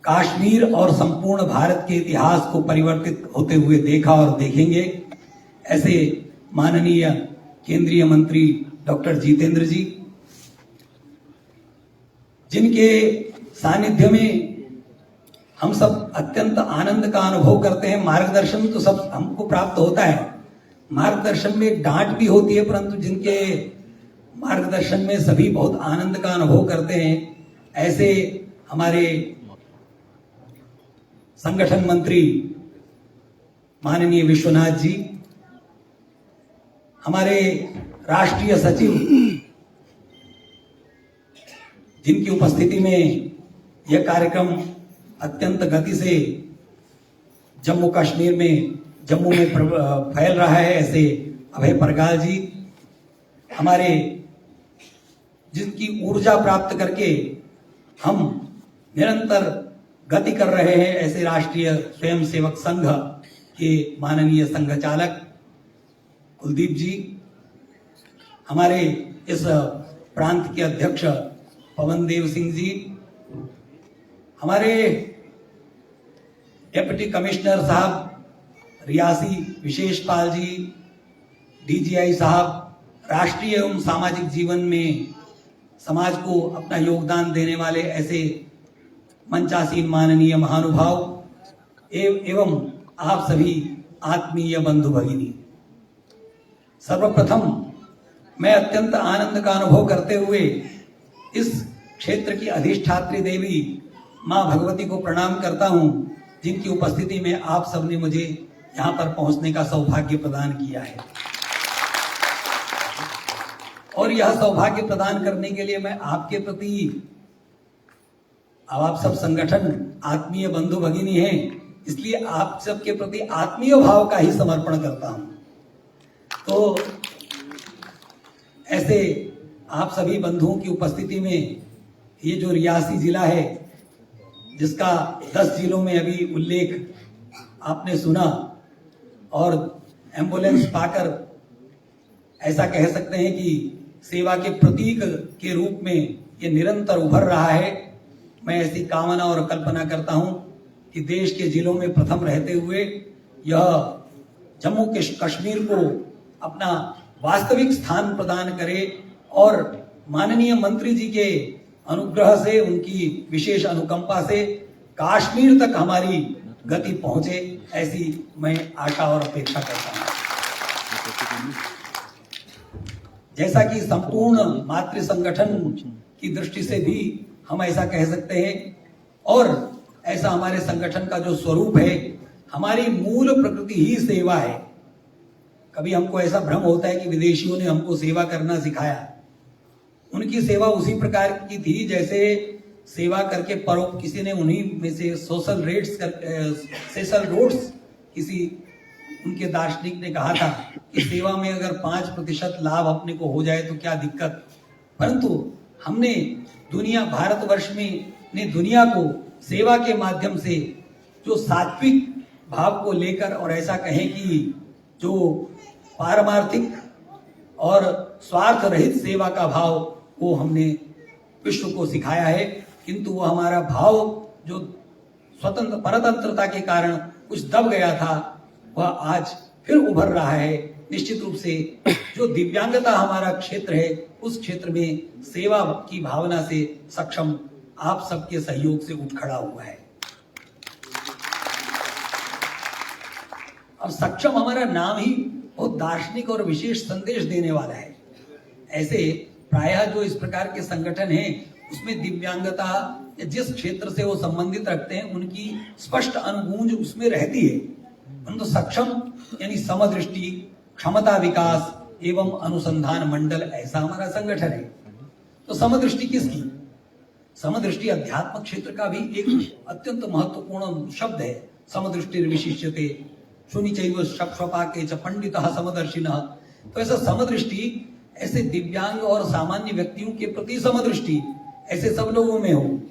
कश्मीर और संपूर्ण भारत के इतिहास को परिवर्तित होते हुए देखा और देखेंगे, ऐसे माननीय केंद्रीय मंत्री डॉक्टर जितेंद्र जी, जिनके सानिध्य में हम सब अत्यंत आनंद का अनुभव करते हैं। मार्गदर्शन तो सब हमको प्राप्त होता है, मार्गदर्शन में एक डांट भी होती है, परंतु जिनके मार्गदर्शन में सभी बहुत आनंद का अनुभव करते हैं, ऐसे हमारे संगठन मंत्री माननीय विश्वनाथ जी, हमारे राष्ट्रीय सचिव, जिनकी उपस्थिति में यह कार्यक्रम अत्यंत गति से जम्मू कश्मीर में फैल रहा है, ऐसे अभय परगाल जी, हमारे जिनकी ऊर्जा प्राप्त करके हम निरंतर गति कर रहे हैं, ऐसे राष्ट्रीय स्वयंसेवक संघ के माननीय संघ चालक कुलदीप जी, हमारे इस प्रांत के अध्यक्ष पवन देव सिंह जी, हमारे डिप्टी कमिश्नर साहब रियासी विशेषपाल जी, डीजीआई साहब, राष्ट्रीय एवं सामाजिक जीवन में समाज को अपना योगदान देने वाले ऐसे मंचासीन माननीय महानुभाव एवं आप सभी आत्मीय बंधु भगिनी, सर्वप्रथम मैं अत्यंत आनंद का अनुभव करते हुए इस क्षेत्र की अधिष्ठात्री देवी मां भगवती को प्रणाम करता हूं, जिनकी उपस्थिति में आप सबने मुझे यहां पर पहुंचने का सौभाग्य प्रदान किया है। और यह सौभाग्य प्रदान करने के लिए मैं आपके प्रति, अब आप सब संगठन आत्मीय बंधु भगिनी हैं, इसलिए आप सबके प्रति आत्मीय भाव का ही समर्पण करता हूं। तो ऐसे आप सभी बंधुओं की उपस्थिति में ये जो रियासी जिला है, जिसका 10 जिलों में अभी उल्लेख आपने सुना, और एम्बुलेंस पाकर ऐसा कह सकते हैं कि सेवा के प्रतीक के रूप में ये निरंतर उभर रहा है। मैं ऐसी कामना और कल्पना करता हूं कि देश के जिलों में प्रथम रहते हुए यह जम्मू कश्मीर को अपना वास्तविक स्थान प्रदान करे और माननीय मंत्री जी के अनुग्रह से, उनकी विशेष अनुकंपा से कश्मीर तक हमारी गति पहुंचे, ऐसी मैं आशा और अपेक्षा करता हूं। जैसा कि संपूर्ण मातृ संगठन की दृष्टि से भी हम ऐसा कह सकते हैं, और ऐसा हमारे संगठन का जो स्वरूप है, हमारी मूल प्रकृति ही सेवा है। कभी हमको ऐसा भ्रम होता है कि विदेशियों ने हमको सेवा करना सिखाया। उनकी सेवा उसी प्रकार की थी जैसे सेवा करके किसी ने उन्हीं में से सेसल रोड्स किसी उनके दार्शनिक ने कहा था कि सेवा में अगर 5% लाभ अपने को हो जाए तो क्या दिक्कत। परंतु हमने भारतवर्ष में ने दुनिया को सेवा के माध्यम से जो सात्विक भाव को लेकर, और ऐसा कहें कि जो पारमार्थिक और स्वार्थ रहित सेवा का भाव वो हमने विश्व को सिखाया है। किंतु वो हमारा भाव जो परतंत्रता के कारण कुछ दब गया था, वह आज फिर उभर रहा है। निश्चित रूप से जो दिव्यांगता हमारा क्षेत्र है, उस क्षेत्र में सेवा की भावना से सक्षम आप सबके सहयोग से उठ खड़ा हुआ है। अब सक्षम हमारा नाम ही बहुत दार्शनिक और विशेष संदेश देने वाला है। ऐसे प्रायः जो इस प्रकार के संगठन हैं, उसमें दिव्यांगता या जिस क्षेत्र से वो संबंधित रखते हैं उनकी स्पष्ट अनुगूंज उसमें रहती है। परंतु सक्षम यानी समदृष्टि, क्षमता विकास एवं अनुसंधान मंडल, ऐसा हमारा संगठन है। तो समदृष्टि किसकी? समदृष्टि अध्यात्म क्षेत्र का भी एक अत्यंत महत्वपूर्ण शब्द है। समदृष्टि विशिष्यते शुनिचैव शप्शपाके च पंडितः समदर्शिनः। तो ऐसा समदृष्टि ऐसे दिव्यांग और सामान्य व्यक्तियों के प्रति समदृष्टि ऐसे सब लोगों में हो।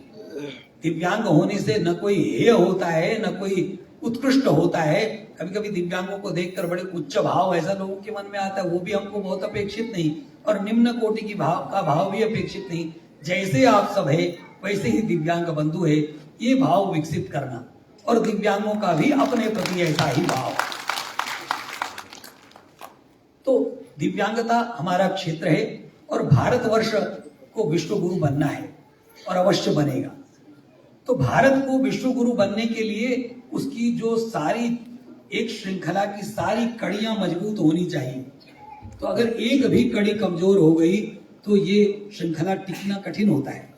दिव्यांग होने से न कोई हेय होता है, न कोई उत्कृष्ट होता है। कभी कभी दिव्यांगों को देखकर बड़े उच्च भाव ऐसा लोगों के मन में आता है, वो भी हमको बहुत अपेक्षित नहीं, और निम्न कोटि की भाव भी अपेक्षित नहीं। जैसे आप सब है वैसे ही दिव्यांग बंधु है, ये भाव विकसित करना, और दिव्यांगों का भी अपने प्रति ऐसा ही भाव। तो दिव्यांगता हमारा क्षेत्र है और भारतवर्ष को विश्व गुरु बनना है और अवश्य बनेगा। तो भारत को विश्व गुरु बनने के लिए उसकी जो सारी एक श्रृंखला की सारी कड़ियां मजबूत होनी चाहिए। तो अगर एक भी कड़ी कमजोर हो गई तो ये श्रृंखला टिकना कठिन होता है।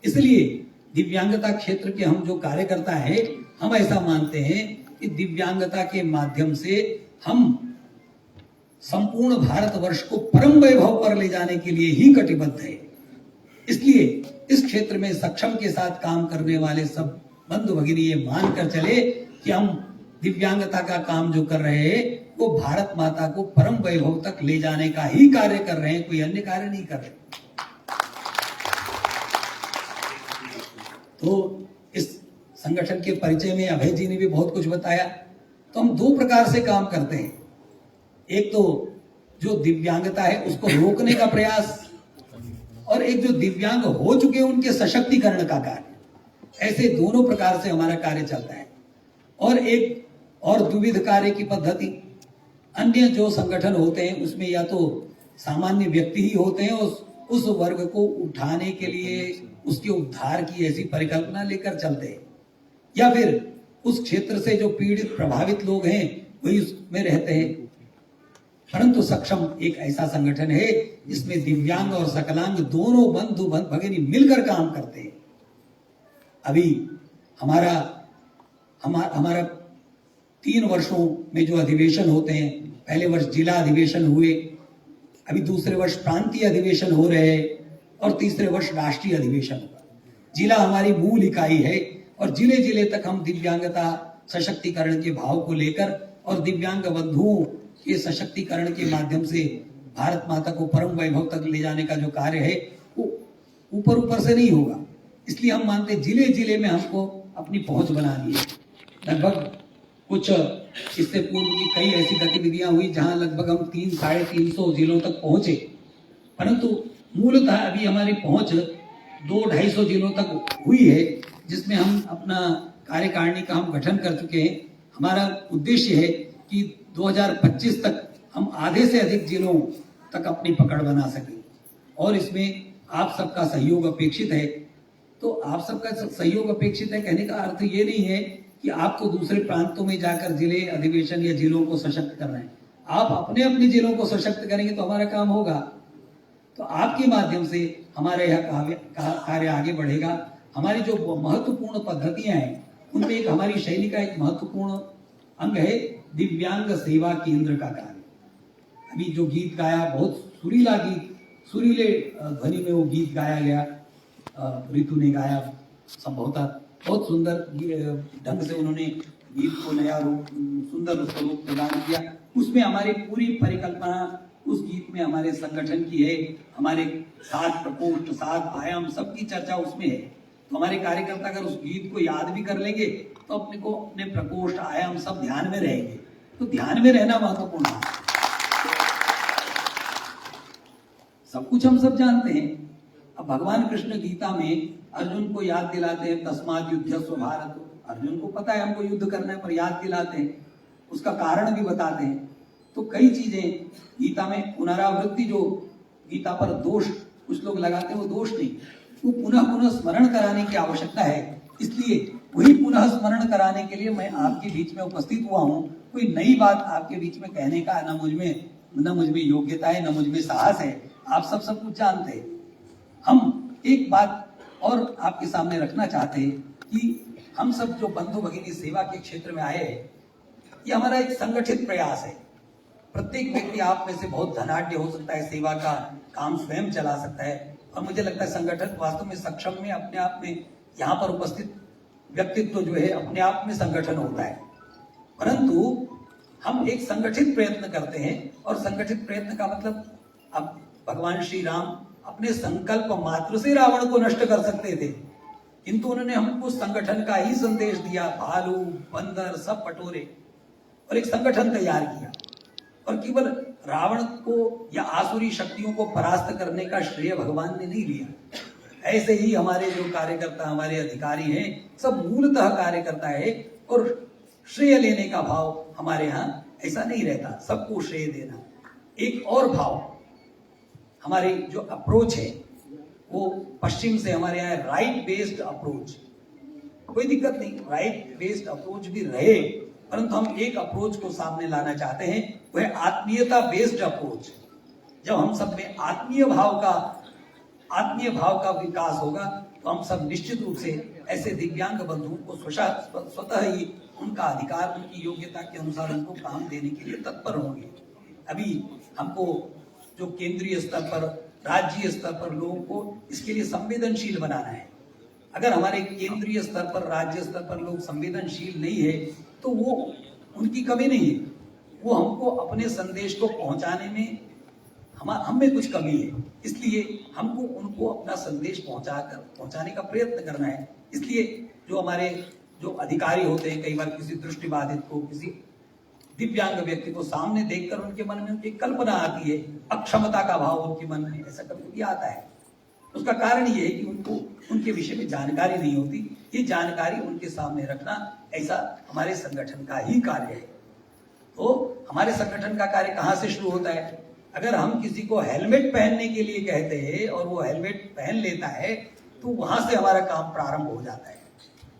इसलिए दिव्यांगता क्षेत्र के हम जो कार्यकर्ता हैं, हम ऐसा मानते हैं कि दिव्यांगता के माध्यम से हम संपूर्ण भारतवर्ष को परम वैभव पर ले जाने के लिए ही कटिबद्ध है। इसलिए इस क्षेत्र में सक्षम के साथ काम करने वाले सब बंधु भगिनी ये मानकर चले कि हम दिव्यांगता का काम जो कर रहे हैं वो भारत माता को परम वैभव तक ले जाने का ही कार्य कर रहे हैं, कोई अन्य कार्य नहीं कर रहे। तो इस संगठन के परिचय में अभय जी ने भी बहुत कुछ बताया। तो हम दो प्रकार से काम करते हैं। एक तो जो दिव्यांगता है उसको रोकने का प्रयास, और एक जो दिव्यांग हो चुके हैं उनके सशक्तिकरण का कार्य। ऐसे दोनों प्रकार से हमारा कार्य चलता है। और एक और द्विविध कार्य की पद्धति, अन्य जो संगठन होते हैं उसमें या तो सामान्य व्यक्ति ही होते हैं उस वर्ग को उठाने के लिए उसके उद्धार की ऐसी परिकल्पना लेकर चलते हैं, या फिर उस क्षेत्र से जो पीड़ित प्रभावित लोग हैं वही उसमें रहते हैं। परंतु सक्षम एक ऐसा संगठन है जिसमें दिव्यांग और सकलांग दोनों बंधु भगिनी मिलकर काम करते हैं। अभी हमारा 3 वर्षों में जो अधिवेशन होते हैं, पहले वर्ष जिला अधिवेशन हुए, अभी दूसरे वर्ष प्रांतीय अधिवेशन हो रहे हैं, और तीसरे वर्ष राष्ट्रीय अधिवेशन होगा। जिला हमारी मूल इकाई है और जिले जिले तक हम दिव्यांगता सशक्तिकरण के भाव को लेकर और दिव्यांग बंधुओं के सशक्तिकरण के माध्यम से भारत माता को परम वैभव तक ले जाने का जो कार्य है वो ऊपर से नहीं होगा। इसलिए हम मानते हैं जिले जिले में हमको अपनी पहुंच बनानी है। लगभग कुछ इससे पूर्व की कई ऐसी गतिविधियां हुई जहां लगभग हम 300-350 जिलों तक पहुंचे, परंतु मूलतः अभी हमारी पहुंच 200-250 जिलों तक हुई है, जिसमें हम अपना कार्यकारिणी का हम गठन कर चुके हैं। हमारा उद्देश्य है कि 2025 तक हम आधे से अधिक जिलों तक अपनी पकड़ बना सकें, और इसमें आप सबका सहयोग अपेक्षित है। तो आप सबका सहयोग अपेक्षित है कहने का अर्थ ये नहीं है कि आपको दूसरे प्रांतों में जाकर जिले अधिवेशन या जिलों को सशक्त करना है। आप अपने अपने जिलों को सशक्त करेंगे तो हमारा काम होगा। तो आपके माध्यम से हमारा यह कार्य आगे बढ़ेगा। हमारी जो महत्वपूर्ण पद्धतियां हैं उनमें एक हमारी शैली का एक महत्वपूर्ण अंग है दिव्यांग सेवा केंद्र का कार्य। अभी जो गीत गाया, बहुत सुरीला गीत, सुरीले ध्वनि में वो गीत गाया गया, ऋतु ने गाया, संभवतः बहुत सुंदर ढंग से उन्होंने गीत को नया रूप, सुंदर स्वरूप प्रदान किया। उसमें हमारी पूरी परिकल्पना उस गीत में हमारे संगठन की है, हमारे 7 प्रकोष्ठ, 7 आयाम, सबकी चर्चा उसमें है। तो हमारे कार्यकर्ता अगर उस गीत को याद भी कर लेंगे तो अपने को अपने प्रकोष्ठ, आयाम सब ध्यान में रहेंगे। तो ध्यान में रहना महत्वपूर्ण है। सब कुछ हम सब जानते हैं। अब भगवान कृष्ण गीता में अर्जुन को याद दिलाते हैं, तस्मात् युध्यस्व भारत। अर्जुन को पता है हमको युद्ध करना है, पर याद दिलाते हैं, उसका कारण भी बताते हैं। तो कई चीजें गीता में पुनरावृत्ति, जो गीता पर दोष कुछ लोग लगाते हैं, वो दोष नहीं, वो पुनः पुनः स्मरण कराने की आवश्यकता है। इसलिए वही पुनः स्मरण कराने के लिए मैं आपके बीच में उपस्थित हुआ हूँ। कोई नई बात आपके बीच में कहने का न मुझ में योग्यता है, न मुझ में साहस है। आप सब कुछ जानते हैं। हम एक बात और आपके सामने रखना चाहते हैं कि हम सब जो बंधु भगिनी सेवा के क्षेत्र में आए हैं, ये हमारा एक संगठित प्रयास है। प्रत्येक व्यक्ति आप में से बहुत धनाढ्य हो सकता है, सेवा का काम स्वयं चला सकता है, और मुझे लगता है संगठन वास्तव में सक्षम में अपने आप में यहाँ पर उपस्थित व्यक्तित्व जो है अपने आप में संगठन होता है। परंतु हम एक संगठित प्रयत्न करते हैं, और संगठित प्रयत्न का मतलब, अब भगवान श्री राम अपने संकल्प मात्र से रावण को नष्ट कर सकते थे, किंतु उन्होंने हमको संगठन का ही संदेश दिया। भालू, बंदर सब पटोरे, और एक संगठन तैयार किया, और केवल रावण को या आसुरी शक्तियों को परास्त करने का श्रेय भगवान ने नहीं लिया। ऐसे ही हमारे जो कार्यकर्ता, हमारे अधिकारी हैं, सब मूलतः कार्यकर्ता है, और श्रेय लेने का भाव हमारे यहाँ ऐसा नहीं रहता, सबको श्रेय देना। एक और भाव, हमारी जो अप्रोच है वो पश्चिम से हमारे यहाँ राइट बेस्ड अप्रोच, कोई दिक्कत नहीं, राइट बेस्ड अप्रोच भी रहे, परंतु हम एक अप्रोच को सामने लाना चाहते हैं, वह आत्मीयता बेस्ड अप्रोच। जब हम सब में आत्मीय भाव का विकास होगा तो हम सब निश्चित रूप से ऐसे दिव्यांग बंधुओं को स्वतः ही उनका अधिकार, उनकी योग्यता के अनुसार उनको काम देने के लिए तत्पर होंगे। अभी हमको जो केंद्रीय स्तर पर, राज्य स्तर पर लोगों को इसके लिए संवेदनशील बनाना है। अगर हमारे केंद्रीय स्तर पर, राज्य स्तर पर लोग संवेदनशील नहीं है तो वो उनकी कमी नहीं है, वो हमको अपने संदेश को पहुंचाने में हम में कुछ कमी है। इसलिए हमको उनको अपना संदेश पहुंचाने का प्रयत्न करना है। इसलिए जो हमारे जो अधिकारी होते हैं, कई बार किसी दृष्टिबाधित को, किसी दिव्यांग व्यक्ति को सामने देखकर उनके मन में उनकी कल्पना आती है, अक्षमता का भाव उनके मन में ऐसा कभी आता है। उसका कारण ये है कि उनको उनके विषय में जानकारी नहीं होती। ये जानकारी उनके सामने रखना ऐसा हमारे संगठन का ही कार्य है। तो हमारे संगठन का कार्य कहाँ से शुरू होता है? अगर हम किसी को हेलमेट पहनने के लिए कहते हैं और वो हेलमेट पहन लेता है तो वहां से हमारा काम प्रारंभ हो जाता है,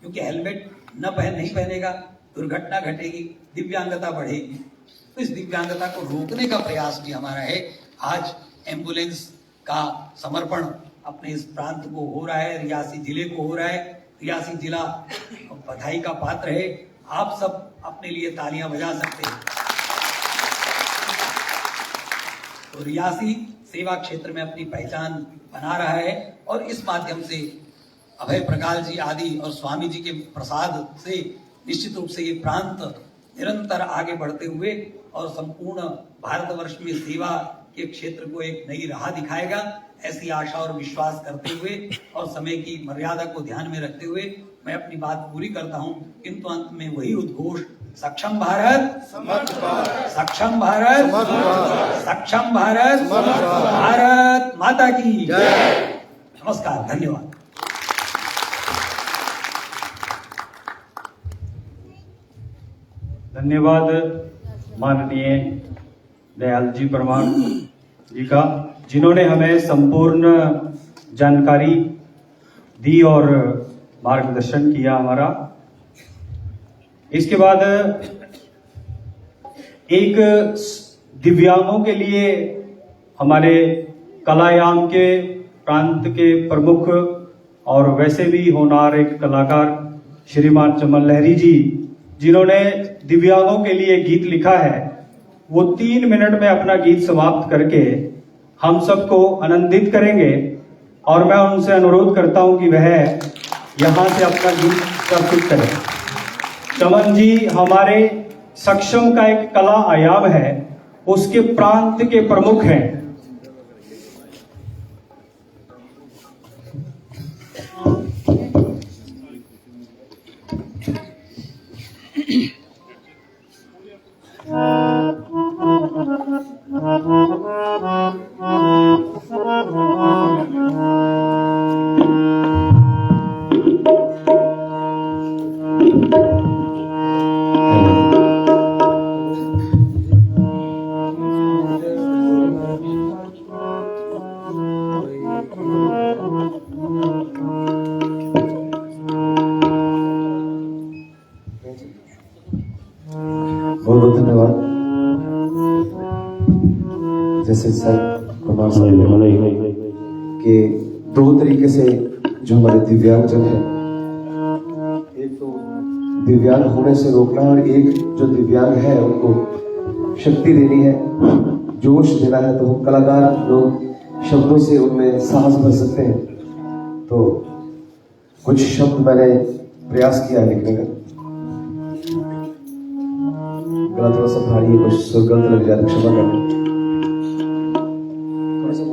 क्योंकि हेलमेट नहीं पहनेगा, दुर्घटना घटेगी, दिव्यांगता बढ़ेगी। तो इस दिव्यांगता को रोकने का प्रयास भी हमारा है। आज एम्बुलेंस का समर्पण अपने इस प्रांत को हो रहा है, रियासी जिले को हो रहा है। रियासी जिला बधाई का पात्र है। आप सब अपने लिए तालियां बजा सकते हैं। तो रियासी सेवा क्षेत्र में अपनी पहचान बना रहा है और इस माध्यम से अभय प्रकाश जी आदि और स्वामी जी के प्रसाद से निश्चित रूप से ये प्रांत निरंतर आगे बढ़ते हुए और संपूर्ण भारतवर्ष में सेवा के क्षेत्र को एक नई राह दिखाएगा, ऐसी आशा और विश्वास करते हुए और समय की मर्यादा को ध्यान में रखते हुए मैं अपनी बात पूरी करता हूं। किंतु अंत में वही उद्घोष, सक्षम भारत, सक्षम भारत, सक्षम भारत, भारत माता की जय। नमस्कार, धन्यवाद। धन्यवाद माननीय दयाल जी परमार जी का, जिन्होंने हमें संपूर्ण जानकारी दी और मार्गदर्शन किया हमारा। इसके बाद एक दिव्यांगों के लिए हमारे कलायाम के प्रांत के प्रमुख और वैसे भी होनहार एक कलाकार श्रीमान चमन लहरी जी जिन्होंने दिव्यांगों के लिए गीत लिखा है, वो 3 मिनट में अपना गीत समाप्त करके हम सबको आनंदित करेंगे और मैं उनसे अनुरोध करता हूं कि वह यहां से अपना गीत प्रस्तुत करें। चमन जी हमारे सक्षम का एक कला आयाम है, उसके प्रांत के प्रमुख हैं। बहुत बहुत धन्यवाद। जैसे सर कुमार साहब ने कि 2 तरीके से जो हमारे दिव्यांगजन है, एक तो दिव्यांग होने से रोकना और एक जो दिव्यांग है उनको शक्ति देनी है, जोश देना है। तो हम कलाकार लोग शब्दों से उनमें साहस भर सकते हैं। तो कुछ शब्द मैंने प्रयास किया लिखने का। गला थोड़ा सा भारी है, कुछ सुर गलत लग जाए तो क्षमा करना। थोड़ा सा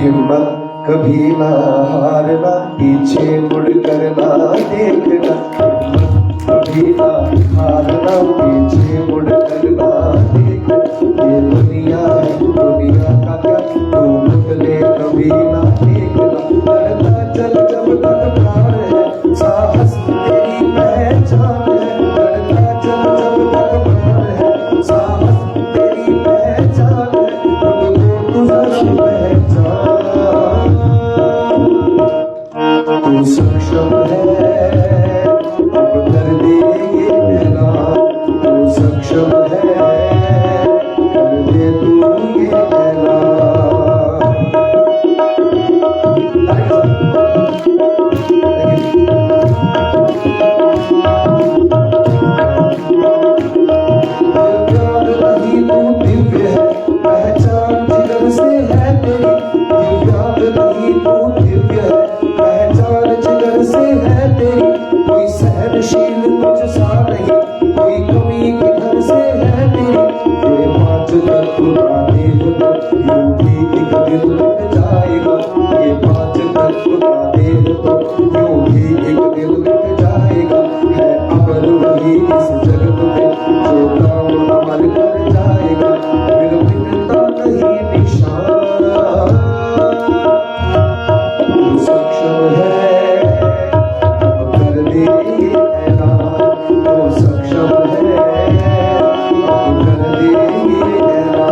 हिम्मत कभी ना हारना, पीछे मुड़ कर ना देखना। हिम्मत कभी ना हारना, पीछे मुड़ कर ना देखना। ये दुनिया है, दुनिया का क्या तू बदले कभी ना देखना। लड़ता चल जब तक प्राण है, साहस तेरी पहचान है। लड़ता चल जब तक प्राण है, साहस तेरी पहचान है। खुद को तू जरा पहचान। तू सक्षम है, अब कर दे ये ऐलान। तू सक्षम है, कर दे तू ये ऐलान। नहीं तू दिव्य है, पहचान जिगर से है तेरी। दिव्यांग नहीं तू दिव्य है, पहचान जिगर से है तेरी। कोई सहनशील तुझ सा नहीं, कोई कमी किधर से है तेरी। ये 5 तत्व का देह तो यूं भी एक दिन लग जाएगा। ये 5 तत्व का देह तो यूं भी एक दिन लग जाएगा। है अमर वही इस जगत में जो काम अमल कर जाएगा। फिर मिटता नहीं निशान। तू सक्षम है, अब कर दे ये ऐलान। तू सक्षम है, अब कर दे ये ऐलान।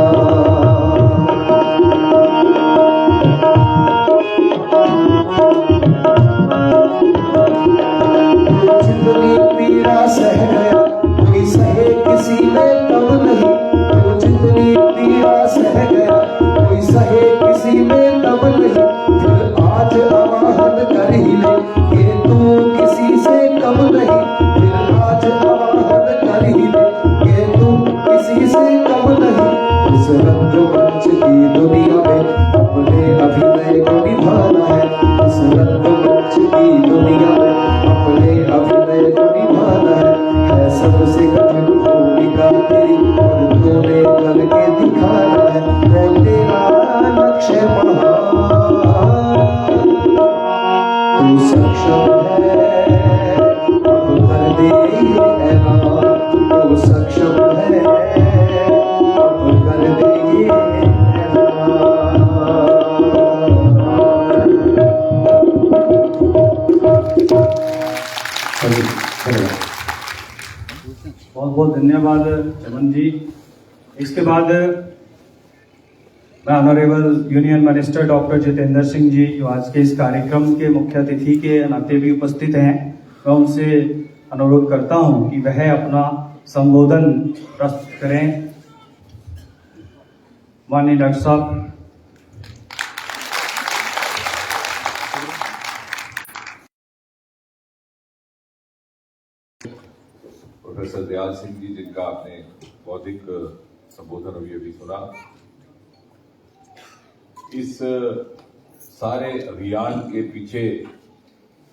जितनी पीड़ा सह गया, कोई सहे किसी में तब नहीं। तो जितनी पीड़ा सह गया, कोई सहे किसी में तब नहीं। फिर आज आवाहन कर ही ले कि तू किसी से कम नहीं। फिर आज आवाहन कर ही ले कि तू किसी से कम नहीं। इस रंगमंच की दुनिया में अपने अभिनय को निभाना है। इस रंगमंच की दुनिया में अपने अभिनय को निभाना है सबसे कठिन भूमिका तेरी। और तूने करके दिखाना है, वो तेरा लक्ष्य महान। तू सक्षम है, अब कर दे ये ऐलान। तू सक्षम है, अब कर दे ये ऐलान। धन्यवाद। बहुत बहुत धन्यवाद चमन जी। इसके बाद मैं honourable union minister doctor Jitendra Singh ji, जो आज के इस कार्यक्रम के मुख्य अतिथि के नाते भी उपस्थित हैं, मैं उनसे अनुरोध करता हूं कि वह अपना संबोधन प्रस्तुत करें। माननीय डॉक्टर साहब। प्रोफेसर दयाल सिंह जी, जिनका आपने बौद्धिक संबोधन अभी सुना, इस सारे अभियान के पीछे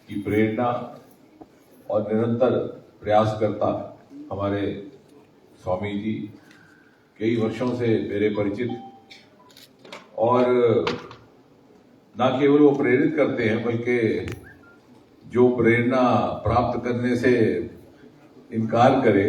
की प्रेरणा और निरंतर प्रयासकर्ता हमारे स्वामी जी कई वर्षों से मेरे परिचित, और न केवल वो प्रेरित करते हैं बल्कि जो प्रेरणा प्राप्त करने से इनकार करे